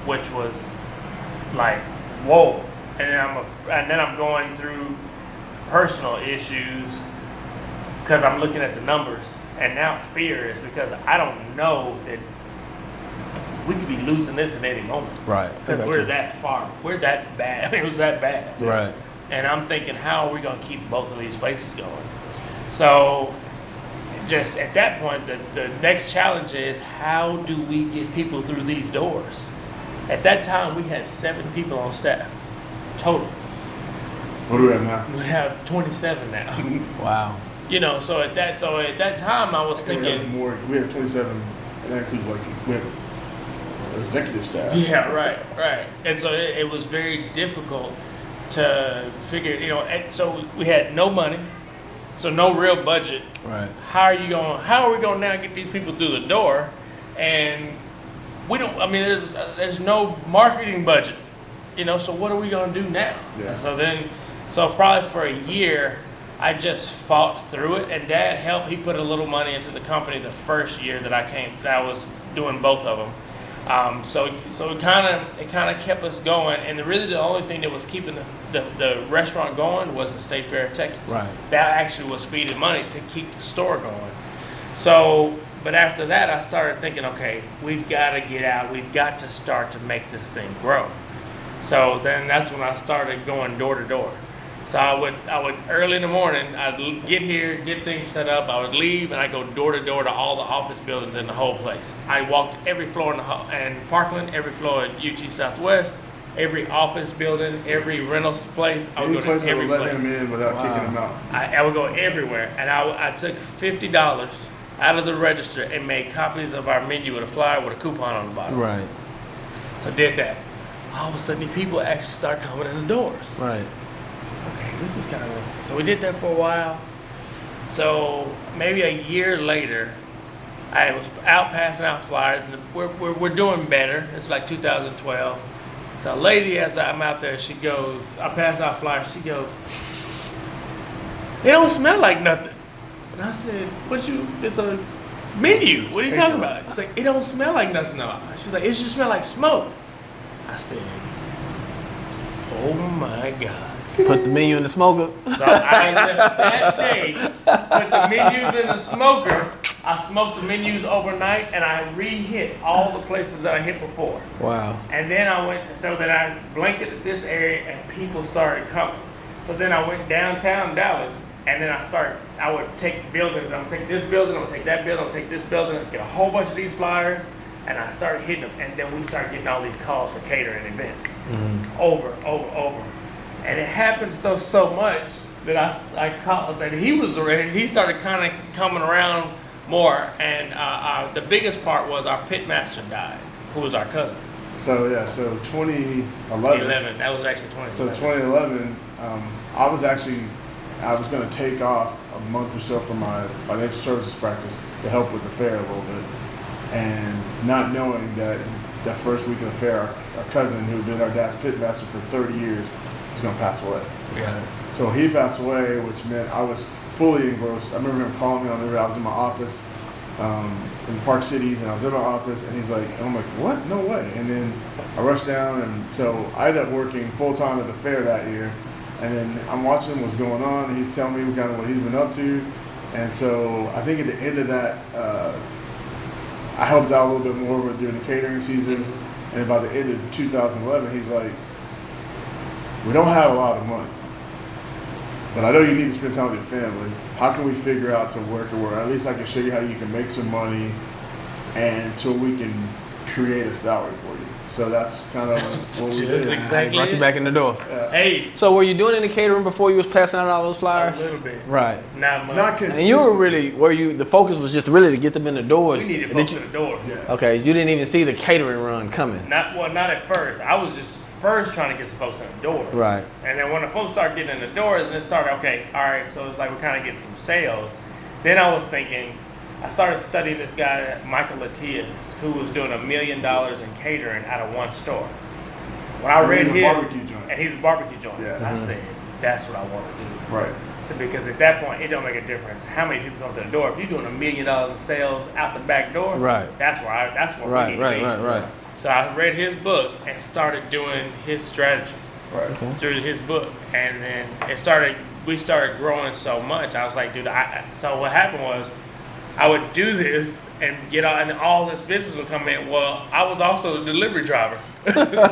which was like, whoa. And then I'm going through personal issues because I'm looking at the numbers, and now fear is because I don't know that we could be losing this at any moment. Right. Because we're that far. We're that bad. It was that bad. Right. And I'm thinking, how are we going to keep both of these places going? So, just at that point, the next challenge is, how do we get people through these doors? At that time, we had 7 people on staff, total. What do we have now? We have 27 now. Wow. You know, so at that time, I was We have thinking, more. We have 27, and that includes like we have executive staff. yeah, right. And so it was very difficult to figure, you know, and so we had no money, so no real budget. Right. How are we going to now get these people through the door? And we don't, I mean, there's no marketing budget, you know, so what are we going to do now? Yeah. So probably for a year, I just fought through it, and Dad helped. He put a little money into the company the first year that I was doing both of them. So it kind of kept us going, and really the only thing that was keeping the restaurant going was the State Fair of Texas. Right. That actually was feeding money to keep the store going. So, but after that, I started thinking, okay, we've got to get out. We've got to start to make this thing grow. So then that's when I started going door to door. So I would early in the morning, I'd get here, get things set up. I would leave, and I'd go door to door to all the office buildings in the whole place. I walked every floor in Parkland, every floor at UT Southwest, every office building, every rental place. I would Any go place to that every would let place. him in without kicking him out. I would go everywhere, and I took $50 out of the register and made copies of our menu with a flyer with a coupon on the bottom. Right. So I did that. All of a sudden, people actually start coming in the doors. Right. Okay, this is kind of... So we did that for a while. So maybe a year later, I was out passing out flyers, and we're doing better. It's like 2012. So a lady, as I'm out there, she goes, I pass out flyers, she goes, "They don't smell like nothing." And I said, it's a menu. What are you talking about? She's like, "It don't smell like nothing though." She's like, "It should smell like smoke." I said, "Oh my God." Put the menu in the smoker. So I left that day, put the menus in the smoker. I smoked the menus overnight, and I re-hit all the places that I hit before. Wow. And then I blanketed this area, and people started coming. So then I went downtown Dallas, and then I would take buildings. I'm gonna take this building, I'm gonna take that building, I'm gonna take this building, get a whole bunch of these flyers, and I started hitting them. And then we started getting all these calls for catering events, over. And it happens though so much that I called, and he started kind of coming around more. And the biggest part was our pitmaster died, who was our cousin. So 2011. That was actually 2011. So 2011, I was going to take off a month or so from my financial services practice to help with the fair a little bit, and not knowing that first week of the fair, our cousin, who had been our dad's pitmaster for 30 years, was going to pass away. Yeah. So he passed away, which meant I was fully engrossed. I remember him calling me I was in my office in the Park Cities, and I was in my office, and he's like, and I'm like, what? No way. And then I rushed down, and so I ended up working full time at the fair that year. And then I'm watching what's going on, and he's telling me kind of what he's been up to. And so I think at the end of that, I helped out a little bit more with during the catering season. And by the end of 2011, he's like, "We don't have a lot of money, but I know you need to spend time with your family. How can we figure out to work, or at least I can show you how you can make some money, and until we can create a salary for you." So that's kind of what we did. Exactly. Brought you back in the door. Hey, So were you doing any catering before you was passing out all those a flyers? little bit. Right. Not much. Not consistent. And you were really, the focus was just really to get them in the doors. We needed Did folks you- at the doors. Yeah. Okay, you didn't even see the catering run coming. Not at first. I was just first trying to get some folks in the doors. Right. And then when the folks started getting in the doors, and it started, okay, all right, so it's like we're kind of getting some sales. Then I was thinking, I started studying this guy, Michael Latias, who was doing $1 million in catering out of one store. When I read he's a his, barbecue joint. and he's a barbecue joint, Yeah. I said, that's what I want to do. Right. So because at that point, it don't make a difference how many people come to the door. If you're doing $1 million in sales out the back door, Right. that's where we need to be. Right. So I read his book and started doing his strategy Right. through his book, and then we started growing so much. I was like, dude, so what happened was I would do this and get out, and all this business would come in. Well, I was also a delivery driver. So now,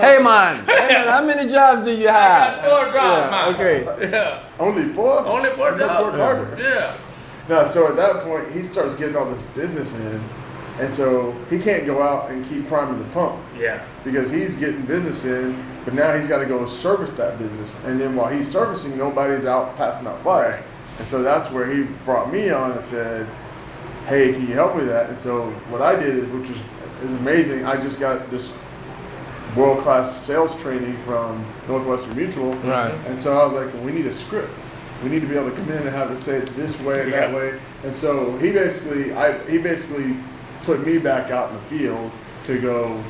Hey man, how many jobs do you have? I got 4 jobs, man. Okay. Yeah. only 4? Only 4 You must work jobs. harder. Yeah. No, so at that point, he starts getting all this business in, and so he can't go out and keep priming the pump Yeah. because he's getting business in, but now he's got to go service that business. And then while he's servicing, nobody's out passing out flyers. Right. And so that's where he brought me on and said, "Hey, can you help me with that?" And so what I did, which is amazing, I just got this world-class sales training from Northwestern Mutual. Right. And so I was like, well, we need a script. We need to be able to come in and have it say it this way and that Yeah. way. And so he basically put me back out in the field to go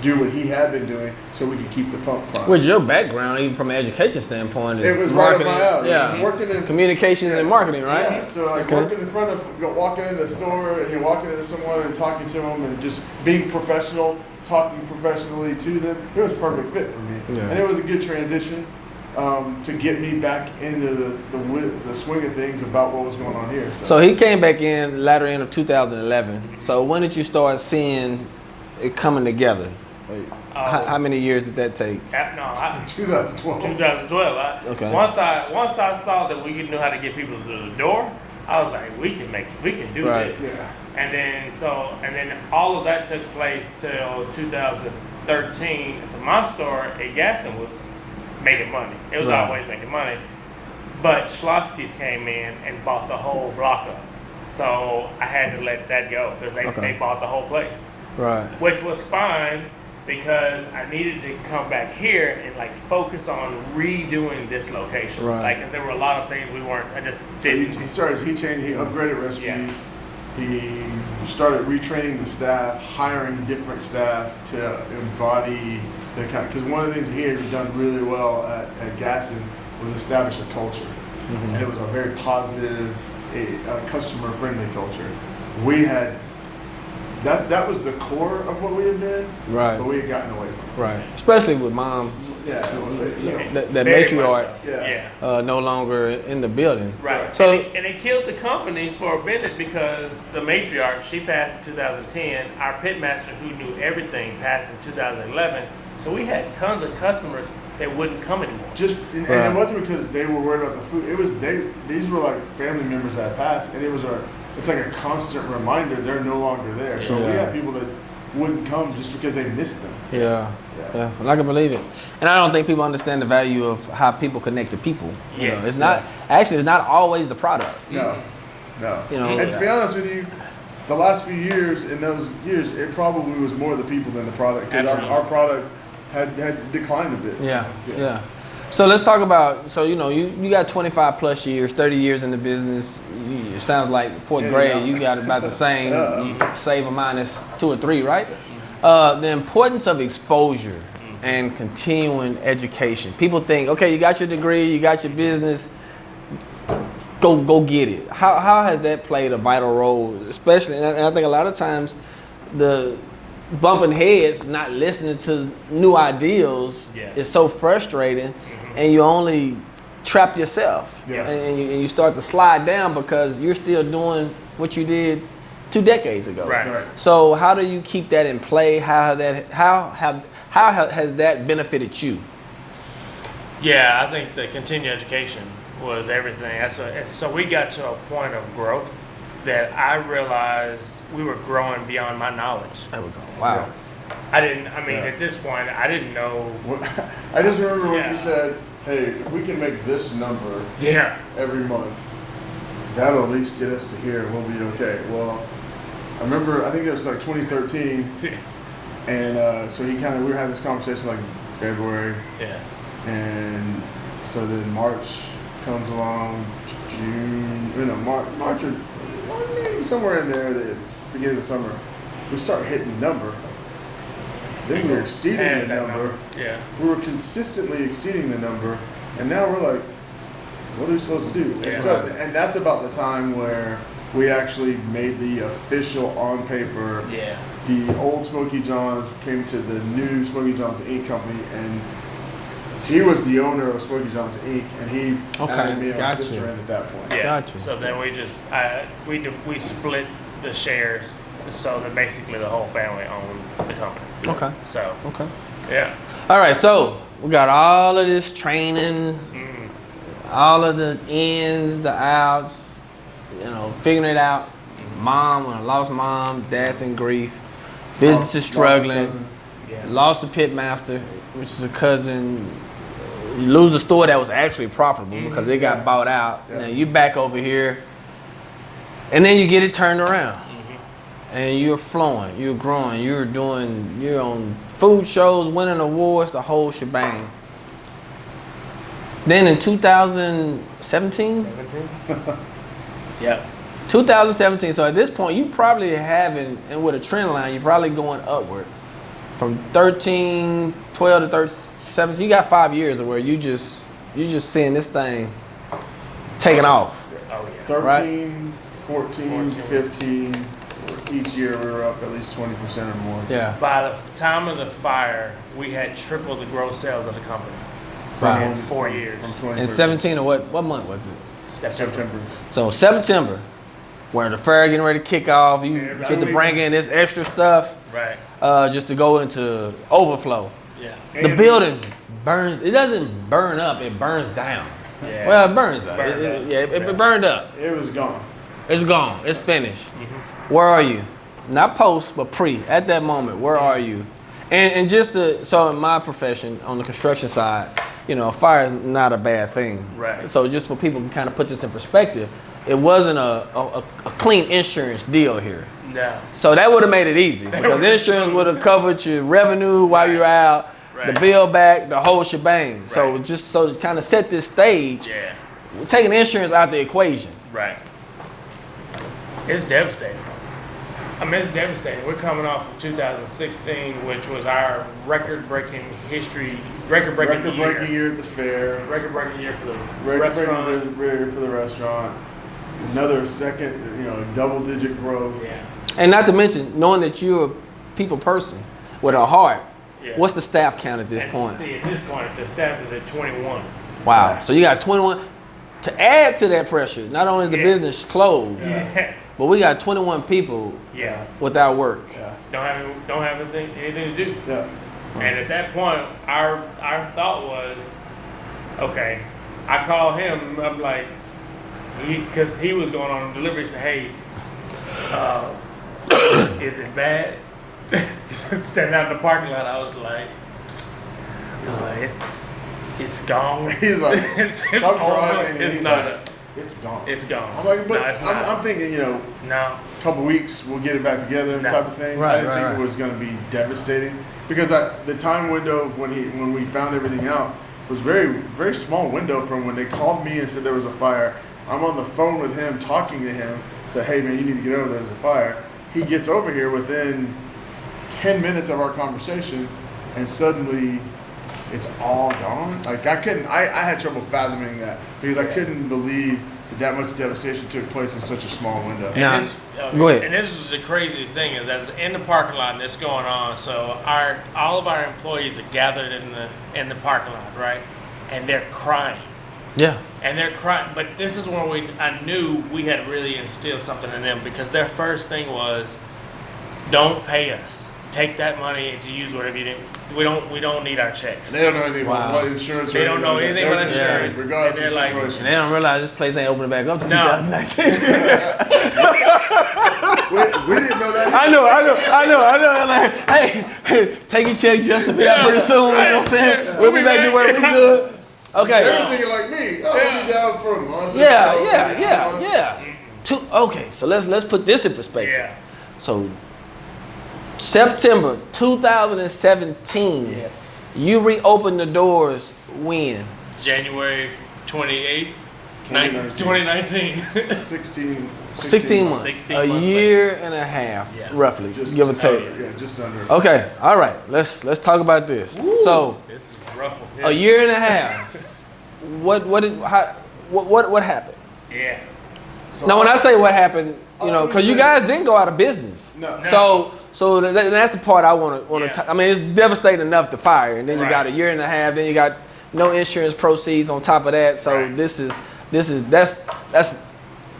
do what he had been doing so we could keep the pump primed. Which your background, even from an education standpoint, is it was marketing, right up my alley. Yeah, working in communications and marketing, right? Yeah, so like working in front of, walking into the store and walking into someone and talking to them and just being professional, talking professionally to them. It was a perfect fit for me, and it was a good transition to get me back into the swing of things about what was going on here. So he came back in latter end of 2011. So when did you start seeing it coming together? How many years did that take? 2012. 2012. Okay. Once I saw that we knew how to get people to the door, I was like, we can do this. Yeah. And then all of that took place till 2013. So my store at Gasson was making money. It was always making money. But Schlossky's came in and bought the whole block up. So I had to let that go because they bought the whole place. Right. Which was fine because I needed to come back here and like focus on redoing this location. Right. Like, because there were a lot of things I just didn't. He upgraded recipes. Yeah. He started retraining the staff, hiring different staff to embody the kind. Because one of the things he had done really well at Gasson was establish a culture, and it was a very positive, customer-friendly culture. We had that was the core of what we had been, right? But we had gotten away from it. Right, especially with mom. Yeah, that matriarch. No longer in the building. Right. So and it killed the company for a minute because the matriarch, she passed in 2010. Our pitmaster, who knew everything, passed in 2011. So we had tons of customers that wouldn't come anymore. And it wasn't because they were worried about the food. It was these were like family members that passed, and it's like a constant reminder they're no longer there. So we had people that wouldn't come just because they missed them. Yeah. Well, I can believe it. And I don't think people understand the value of how people connect to people. You know, it's not always the product. No. You know, and to be honest with you, the last few years, in those years, it probably was more the people than the product. Because our product had declined a bit. Yeah. So let's talk about, you got 25 plus years, 30 years in the business. It sounds like fourth grade, you got about the same, save a minus 2 or 3, right? The importance of exposure and continuing education. People think, okay, you got your degree, you got your business, go get it. How has that played a vital role, especially, and I think a lot of times the bumping heads, not listening to new ideals is so frustrating, and you only trap yourself, and you start to slide down because you're still doing what you did 2 decades ago. Right. So how do you keep that in play? How has that benefited you? Yeah, I think the continued education was everything. So we got to a point of growth that I realized we were growing beyond my knowledge. There we go. Wow. At this point, I didn't know. I just remember when you said, hey, if we can make this number every month, that'll at least get us to here and we'll be okay. Well, I remember, I think it was like 2013, and so we were having this conversation like February. Yeah. And so then March comes along, March or maybe somewhere in there, it's beginning of the summer. We start hitting the number. Then we were exceeding the number. Yeah. We were consistently exceeding the number, and now we're like, what are we supposed to do? Yeah. And that's about the time where we actually made the official on paper. Yeah. The old Smokey Johns came to the new Smokey Johns Inc. company, and he was the owner of Smokey Johns Inc. and he added me and my sister in at that point. Yeah. Gotcha. So then we split the shares so that basically the whole family owned the company. Okay. So. Okay. Yeah. All right. So we got all of this training, all of the ins, the outs. Figuring it out. Mom, when I lost mom, dad's in grief. Business is struggling. Lost the pitmaster, which is a cousin. You lose the store that was actually profitable because it got bought out. Yeah. Now you back over here, and then you get it turned around, and you're flowing, you're growing, you're on food shows, winning awards, the whole shebang. Then in 2017. Yeah. 2017. So at this point, you probably and with a trend line, you're probably going upward. from 13, 12 to 13, 17, you got 5 years of where you just seeing this thing taking off. Oh yeah. 13, Right. 14, 15. Each year we were up at least 20% or more. Yeah. By the time of the fire, we had tripled the gross sales of the company Wow. in 4 years. From 20. In 17 or what month was it? September. So September, where the fair getting ready to kick off, you Yeah, get to bring in this extra stuff Right. just to go into overflow. Yeah. The And- building burns. It doesn't burn up. It burns down. Yeah. Well, it burns up. Burned up. It burned up. It was gone. It's gone. It's finished. Where are you? Not post, but pre. At that moment, where are you? And just so in my profession, on the construction side, fire is not a bad thing. Right. So just for people to kind of put this in perspective, it wasn't a clean insurance deal here. No. So that would have made it easy because insurance would have covered your revenue while you're out, Right. the bill back, the whole shebang. So Right. just so to kind of set this stage, Yeah. we're taking insurance out the equation. Right. It's devastating. I mean, it's devastating. We're coming off of 2016, which was our record-breaking history, record-breaking Year at the fair. record-breaking year for the Record-breaking restaurant. year for the restaurant. Another second, double-digit growth. Yeah. And not to mention, knowing that you're a people person with a heart, Yeah. what's the staff count at this And point? see, at this point, the staff is at 21. Wow. So you got 21. To add to that pressure, not only is the Yes. business closed, Yes. but we got 21 people Yeah. without work. Yeah. Don't have anything to do. Yeah. And at that point, our thought was, okay, I call him. I'm like, because he was going on delivery. Say, hey, is it bad? Standing out in the parking lot, I was like, it's gone. He's like, it's I'm driving, and It's he's not. like, it's gone. It's gone. I'm like, but No, it's not. I'm thinking, No. couple weeks, we'll get it back together No. type of thing. Right, I didn't right, think right. it was going to be devastating because the time window of when we found everything out was very, very small window from when they called me and said there was a fire. I'm on the phone with him, talking to him, said, hey man, you need to get over there, there's a fire. He gets over here within 10 minutes of our conversation and suddenly it's all gone. Like I had trouble fathoming that because I couldn't believe that much devastation took place in such a small window. And Now, this, go ahead. And this is the crazy thing is that's in the parking lot and this going on. So all of our employees are gathered in the parking lot, right? And they're crying. Yeah. And they're crying. But this is when I knew we had really instilled something in them because their first thing was, don't pay us. Take that money to use whatever you need. We don't need our checks. They don't know anything Wow. about what insurance. They or don't know anything anything like about that. They're insurance. just, regardless And of the they're like- situation. And they don't realize this place ain't opening back up to No. 2019. we didn't know that. I know. Like, hey, take your check just to be out pretty soon. You know what I'm saying? We'll be back to where we good. Okay. They were thinking like me. I'll be down for a month. or so, maybe 2 months. Yeah. Okay, so let's put this in perspective. Yeah. So September 2017, Yes. you reopened the doors when? January 28th, 2019. 2019. 16 months. 16 A months year and a half, Yeah. roughly, Just give or take. Yeah, just under. Okay, all right. Let's talk about this. So, This is rough. a year and a half. What happened? Yeah. So Now, when I say what happened, I because you would guys didn't go out of business. No. So that's the part I want to. Yeah. I mean, it's devastating enough to fire, and then you Right. got a year and a half. Then you got no insurance proceeds on top of that. So Right. that's.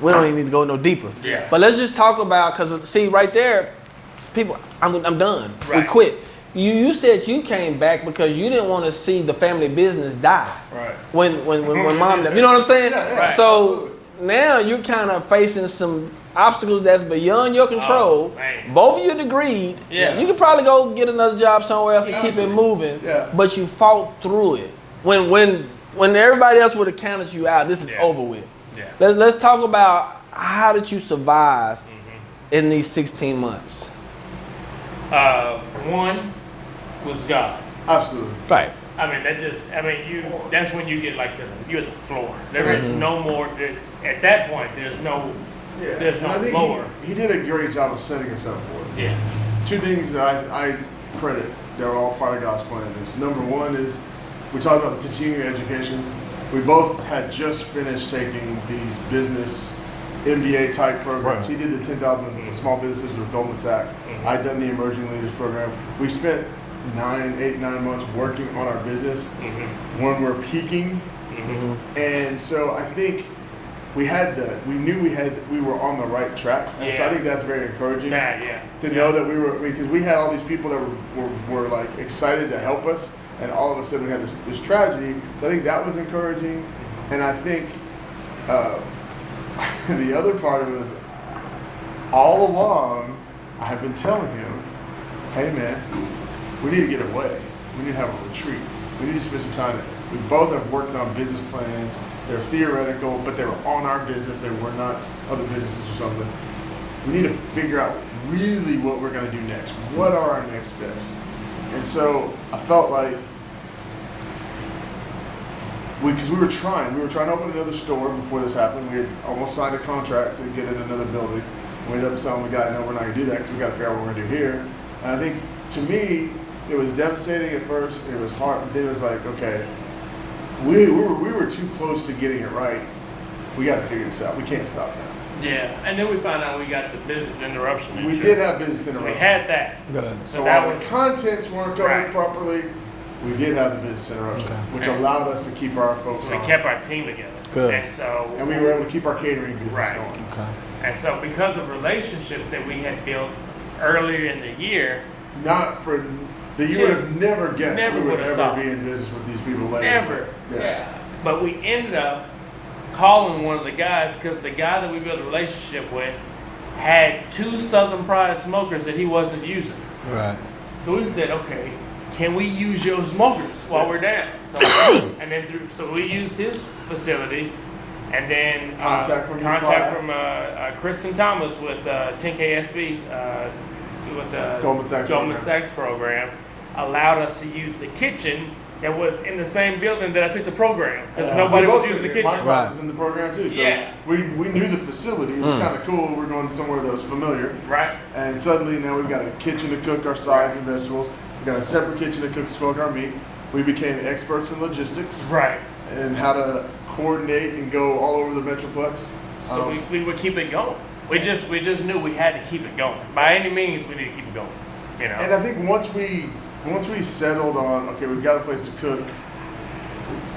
We don't even need to go no deeper. Yeah. But let's just talk about because see right there, people. I'm done. We Right. quit. You said you came back because you didn't want to see the family business die. Right. When mom left. You know what I'm saying? Yeah, Right. So absolutely. now you're kind of facing some obstacles that's beyond your control. Oh, man. Both of you agreed. Yeah. You could probably go get another job somewhere else and keep it Absolutely. moving. Yeah. But you fought through it. When everybody else would have counted you out, this is Yeah. over with. Yeah. Let's talk about how did you survive Mm-hmm. in these 16 months? One was God. Absolutely. Right. I mean, that's when you get like you're at the floor. There is no more, at that point, there's no Yeah. There's And no I think lower. he did a great job of setting us up for it. Yeah. Two things that I credit that were all part of God's plan. Is number one is we talked about the continuing education. We both had just finished taking these business MBA type programs. He did the 10,000 small businesses with Goldman Sachs. I'd done the emerging leaders program. We spent 9 months working on our business when we're peaking. And so I think we were on the right track. And so I think that's very encouraging to know that because we had all these people that were like excited to help us, and all of a sudden we had this tragedy. So I think that was encouraging. And I think the other part of it was all along I have been telling him, hey man, we need to get away. We need to have a retreat. We need to spend some time. We both have worked on business plans. They're theoretical, but they were on our business. They were not other businesses or something. We need to figure out really what we're going to do next. What are our next steps? And so I felt like, because we were trying to open another store before this happened. We had almost signed a contract to get in another building. We ended up telling the guy, no, we're not going to do that because we got to figure out what we're going to do here. And I think, to me, it was devastating at first. It was hard. Then it was like, okay, we were too close to getting it right. We got to figure this out. We can't stop now. Yeah, and then we found out we got the business interruption insurance. We did have business So interruption. we had that. So while the contents weren't covered properly, we did have the business interruption, which allowed us to keep our folks So we on. kept our team together. Good. And we were able to keep our catering business going. Okay. And so because of relationships that we had built earlier in the year, Not for that you would have never guessed we would ever be in business with these people later. never. Yeah. But we ended up calling one of the guys because the guy that we built a relationship with had 2 Southern Pride smokers that he wasn't using. Right. So we said, okay, can we use your smokers while we're down? So, and then so we used his facility, and then Contact from Kristen Thomas with 10KSB with the Goldman Sachs program allowed us to use the kitchen that was in the same building that I took the program because nobody was using the kitchen. My class was in the program too, so we knew the facility. It was kind of cool. We're going somewhere that was familiar, right? And suddenly now we've got a kitchen to cook our sides and vegetables. We've got a separate kitchen to cook, smoke our meat. We became experts in logistics, right? And how to coordinate and go all over the metroplex. So we would keep it going. We just knew we had to keep it going. By any means, we need to keep it going. You know. And I think once we settled on, okay, we've got a place to cook,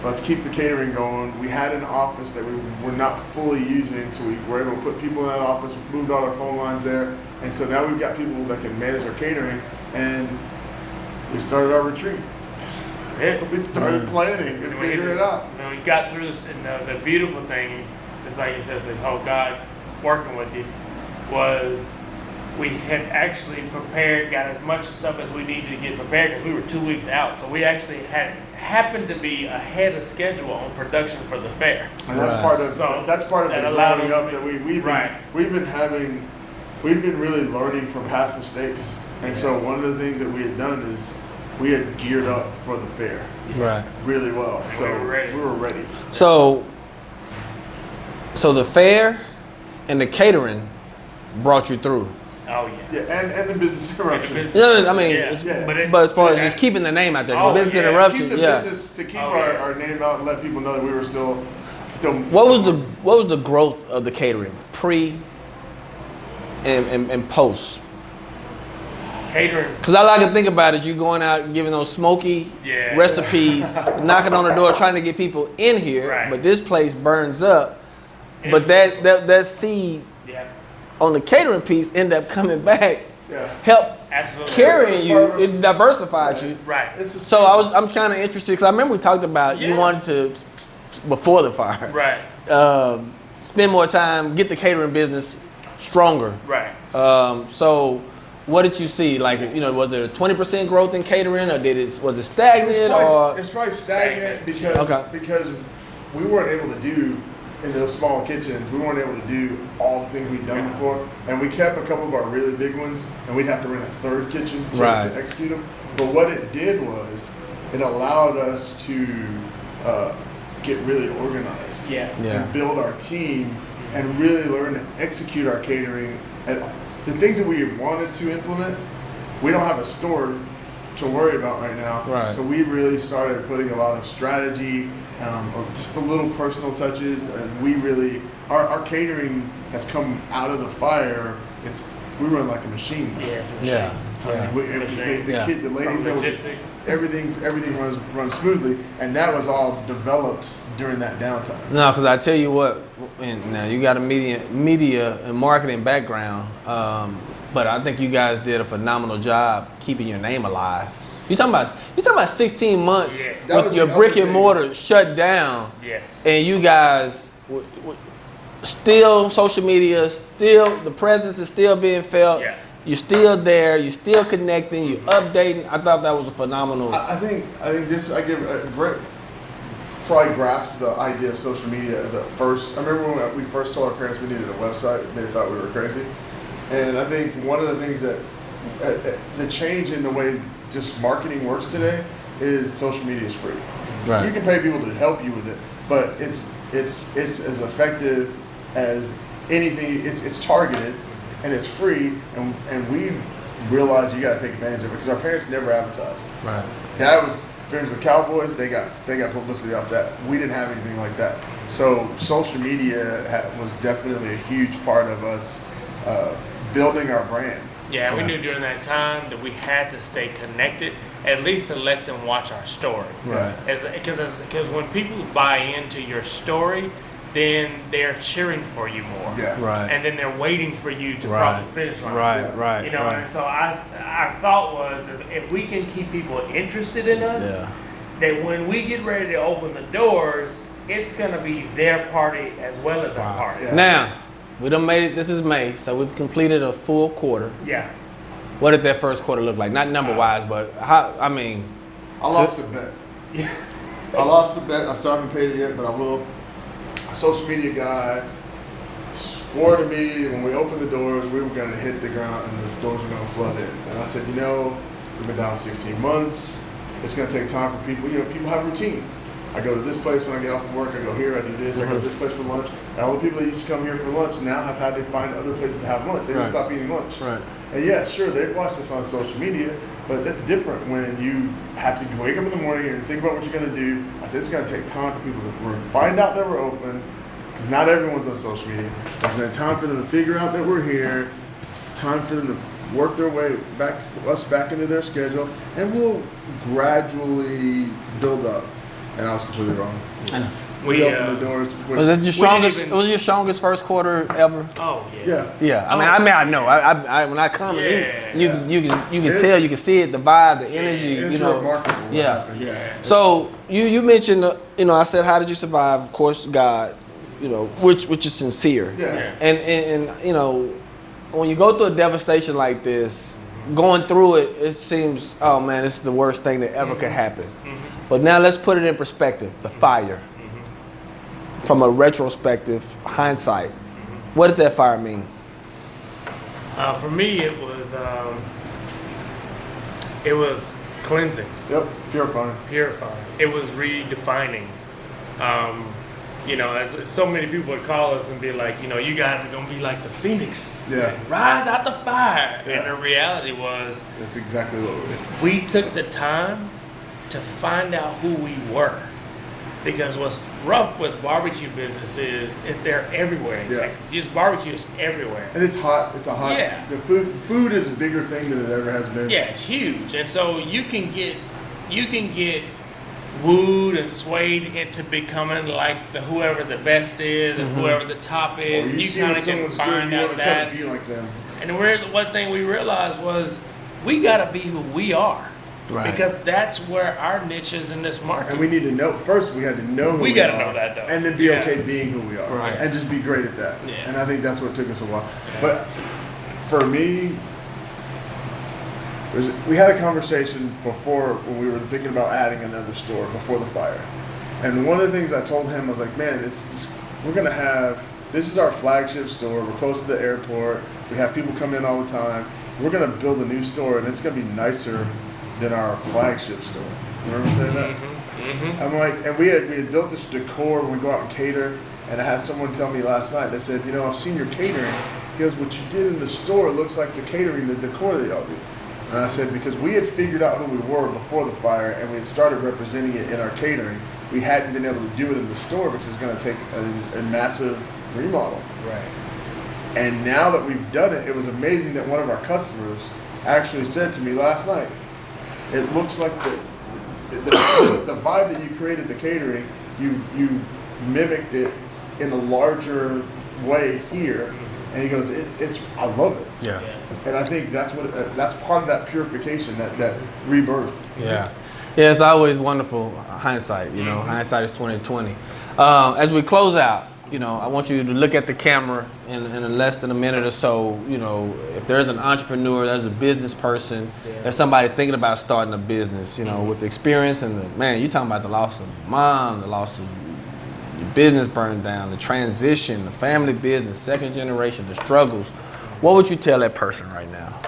let's keep the catering going. We had an office that we were not fully using, so we were able to put people in that office, moved all our phone lines there, and so now we've got people that can manage our catering, and we started our retreat. We started planning and figuring it out. And we got through this, and the beautiful thing is, like you said, the whole God working with you was we had actually prepared, got as much stuff as we needed to get prepared because we were 2 weeks out. So we actually happened to be ahead of schedule on production for the fair. And that's part of the growing up that we've been really learning from past mistakes. And so one of the things that we had done is we had geared up for the fair really well. So we were ready. So the fair and the catering brought you through. Oh yeah, and the business interruption. No, I mean, but as far as just keeping the name out there, business interruption. Keep the business to keep our name out and let people know that we were still. What was the growth of the catering pre and post? Catering. Because all I can think about is you going out and giving those smoky recipes, knocking on the door, trying to get people in here. Right. But this place burns up. But that seed on the catering piece end up coming back, help carrying you. It diversified you. Right. So I'm kind of interested because I remember we talked about you wanted to before the fire. Right. Spend more time, get the catering business stronger. Right. So what did you see? Like, was it a 20% growth in catering, or was it stagnant? It's probably stagnant because we weren't able to do. In those small kitchens, we weren't able to do all the things we'd done before, and we kept a couple of our really big ones, and we'd have to rent a third kitchen to execute them. But what it did was, it allowed us to get really organized and build our team and really learn to execute our catering. And the things that we wanted to implement, we don't have a store to worry about right now. Right. So we really started putting a lot of strategy, just the little personal touches, and we really our catering has come out of the fire. We run like a machine. Yeah. I mean, the ladies, logistics. everything runs smoothly, and that was all developed during that downtime. No, because I tell you what, and now you got a media and marketing background, but I think you guys did a phenomenal job keeping your name alive. You talking about 16 months with your brick and mortar shut down, and you guys still social media, still the presence is still being felt. Yeah. You're still there. You're still connecting. You're updating. I thought that was a phenomenal. I think this. I give Brent probably grasped the idea of social media at the first. I remember when we first told our parents we needed a website. They thought we were crazy, and I think one of the things that the change in the way just marketing works today is social media is free. Right. You can pay people to help you with it, but it's as effective as anything. It's targeted. And it's free, and we realized you got to take advantage of it because our parents never advertised. Right. That was friends of the Cowboys. They got publicity off that. We didn't have anything like that. So social media was definitely a huge part of us building our brand. Yeah, we knew during that time that we had to stay connected, at least to let them watch our story. Right. Because when people buy into your story, then they're cheering for you more. Yeah. Right. And then they're waiting for you to cross the finish line. Right. You know, and so our thought was if we can keep people interested in us, that when we get ready to open the doors, it's going to be their party as well as our party. Yeah. Now, we done made it. This is May, so we've completed a full quarter. Yeah. What did that first quarter look like? Not number-wise, but how? I mean, I lost a bet. I lost a bet. I still haven't paid it yet, but I will. A social media guy swore to me when we opened the doors, we were going to hit the ground and the doors were going to flood in. And I said, we've been down 16 months. It's going to take time for people. People have routines. I go to this place when I get off from work. I go here. I do this. I go to this place for lunch. And all the people that used to come here for lunch now have had to find other places to have lunch. They just stop eating lunch. Right. And yeah, sure, they've watched us on social media, but that's different when you have to wake up in the morning and think about what you're going to do. I said it's going to take time for people to find out that we're open, because not everyone's on social media. It's going to time for them to figure out that we're here, time for them to work their way back into their schedule, and we'll gradually build up. And I was completely wrong. I know. We opened the doors. Was this your strongest? It was your strongest first quarter ever? Oh yeah. Yeah. I know. I when I come in, you can tell, you can see it, the vibe, the energy. It's remarkable. Yeah. So you mentioned, I said, how did you survive? Of course, God, which is sincere. Yeah. And when you go through a devastation like this, going through it seems, oh man, this is the worst thing that ever could happen. Mm-hmm. But now let's put it in perspective. The fire. From a retrospective hindsight, what did that fire mean? For me, it was cleansing. Yep, purifying. It was redefining. As so many people would call us and be like, you guys are gonna be like the phoenix. Yeah. Rise out the fire. Yeah. And the reality was, that's exactly what we did. We took the time to find out who we were. Because what's rough with barbecue business is they're everywhere in Texas. Just barbecue is everywhere. And it's hot. It's a hot. Yeah. The food is a bigger thing than it ever has been. Yeah, it's huge. And so you can get wooed and swayed into becoming like whoever the best is and whoever the top is. Or you kind of can find out that. Try to be like them. And one thing we realized was we gotta be who we are. Right. Because that's where our niche is in this market. And we need to know, first we had to know who we are. We got to know that though. And then be okay being who we are. Right. And just be great at that. Yeah. And I think that's what took us a while. Yeah. But for me, we had a conversation before when we were thinking about adding another store before the fire. And one of the things I told him was like, man, we're going to have, this is our flagship store. We're close to the airport. We have people come in all the time. We're going to build a new store and it's going to be nicer than our flagship store. You remember saying that? Mm-hmm. I'm like, and we had built this decor when we go out and cater, and I had someone tell me last night, they said, I've seen your catering. He goes, what you did in the store looks like the catering, the decor that y'all do. And I said, because we had figured out who we were before the fire and we had started representing it in our catering, we hadn't been able to do it in the store because it's going to take a massive remodel. Right. And now that we've done it, it was amazing that one of our customers actually said to me last night, it looks like the vibe that you created, the catering, you've mimicked it in a larger way here. And he goes, I love it. Yeah. And I think that's part of that purification, that rebirth. Yeah. Yeah, it's always wonderful hindsight, you know, hindsight is 20/20. As we close out, you know, I want you to look at the camera in less than a minute or so. You know, if there's an entrepreneur, there's a business person, there's somebody thinking about starting a business, you know, with the experience and you're talking about the loss of mom, the loss of your business burned down, the transition, the family business, second generation, the struggles. What would you tell that person right now?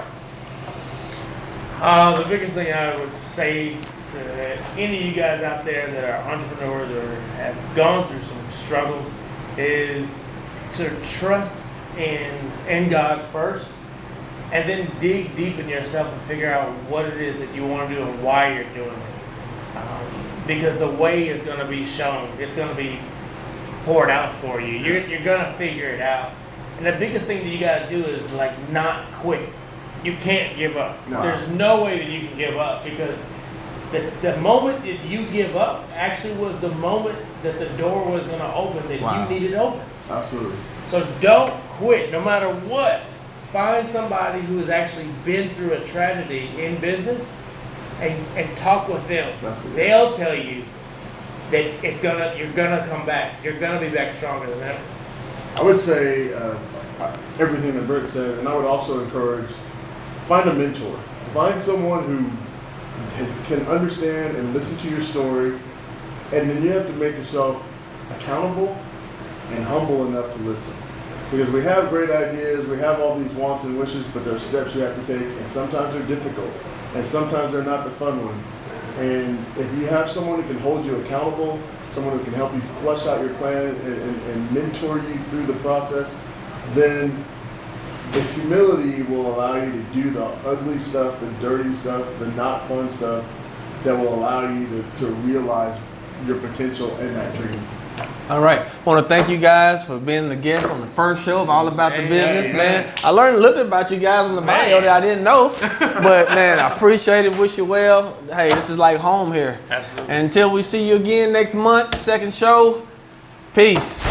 The biggest thing I would say to any of you guys out there that are entrepreneurs or have gone through some struggles is to trust in God first, and then dig deep in yourself and figure out what it is that you want to do and why you're doing it. Because the way is going to be shown. It's going to be poured out for you. You're going to figure it out. And the biggest thing that you got to do is like not quit. You can't give up. No. There's no way that you can give up, because the moment that you give up actually was the moment that the door was going to open that you needed open. Absolutely. So don't quit, no matter what. Find somebody who has actually been through a tragedy in business and talk with them. They'll tell you that you're gonna come back. You're gonna be back stronger than ever. I would say everything that Brent said, and I would also encourage, find a mentor. Find someone who can understand and listen to your story, and then you have to make yourself accountable and humble enough to listen. Because we have great ideas, we have all these wants and wishes, but there are steps you have to take, and sometimes they're difficult, and sometimes they're not the fun ones. And if you have someone who can hold you accountable, someone who can help you flesh out your plan and mentor you through the process, then the humility will allow you to do the ugly stuff, the dirty stuff, the not fun stuff that will allow you to realize your potential and that dream. All right. I want to thank you guys for being the guest on the first show of All About the Business, man. I learned a little bit about you guys on the bio that I didn't know. But, man, I appreciate it. Wish you well. Hey, this is like home here. Absolutely. And until we see you again next month, second show, peace.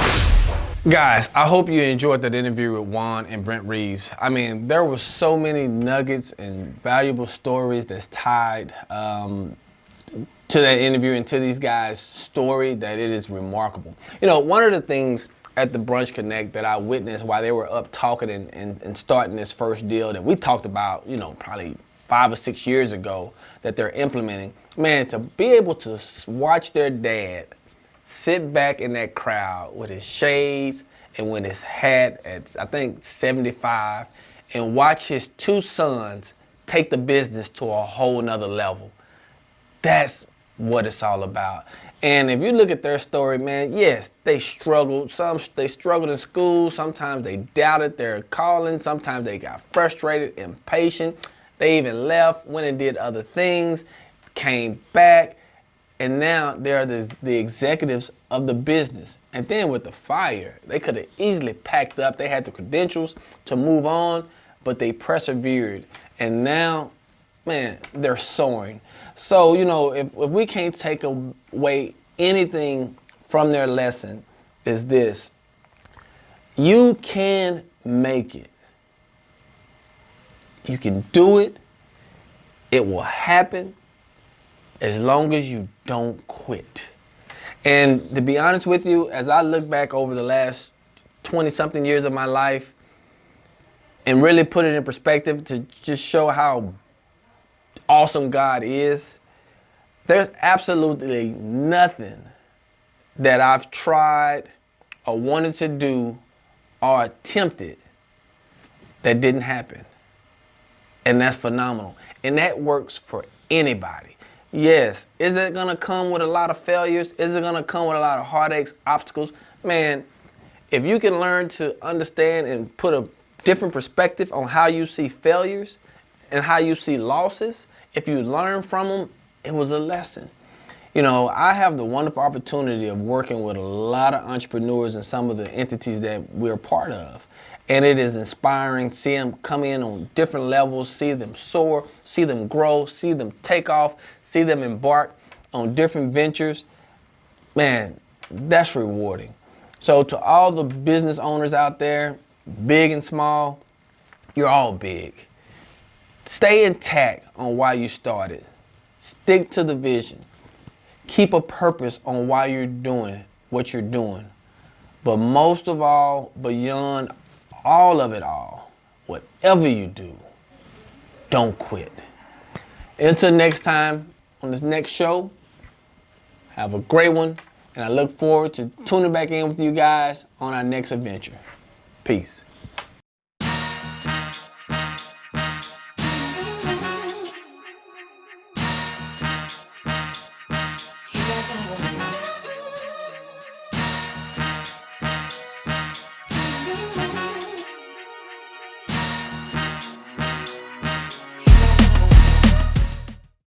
Guys, I hope you enjoyed that interview with Juan and Brent Reaves. I mean, there were so many nuggets and valuable stories that's tied to that interview and to these guys' story that it is remarkable. You know, one of the things at the Brunch Connect that I witnessed while they were up talking and starting this first deal that we talked about, you know, probably 5 or 6 years ago that they're implementing, man, to be able to watch their dad sit back in that crowd with his shades and with his hat at, I think, 75, and watch his 2 sons take the business to a whole nother level. That's what it's all about. And if you look at their story, man, yes, they struggled. They struggled in school. Sometimes they doubted their calling. Sometimes they got frustrated, impatient. They even left, went and did other things, came back, and now they're the executives of the business. And then with the fire, they could have easily packed up. They had the credentials to move on, but they persevered. And now, man, they're soaring. So, you know, if we can't take away anything from their lesson, is this: you can make it. You can do it. It will happen as long as you don't quit. And to be honest with you, as I look back over the last 20-something years of my life and really put it in perspective to just show how awesome God is, there's absolutely nothing that I've tried or wanted to do or attempted that didn't happen. And that's phenomenal. And that works for anybody. Yes, is it gonna come with a lot of failures? Is it gonna come with a lot of heartaches, obstacles? Man, if you can learn to understand and put a different perspective on how you see failures and how you see losses, if you learn from them, it was a lesson. You know, I have the wonderful opportunity of working with a lot of entrepreneurs and some of the entities that we're part of. And it is inspiring to see them come in on different levels, see them soar, see them grow, see them take off, see them embark on different ventures. Man, that's rewarding. So to all the business owners out there, big and small, you're all big. Stay intact on why you started. Stick to the vision. Keep a purpose on why you're doing what you're doing. But most of all, beyond all of it all, whatever you do, don't quit. Until next time on this next show, have a great one, and I look forward to tuning back in with you guys on our next adventure. Peace.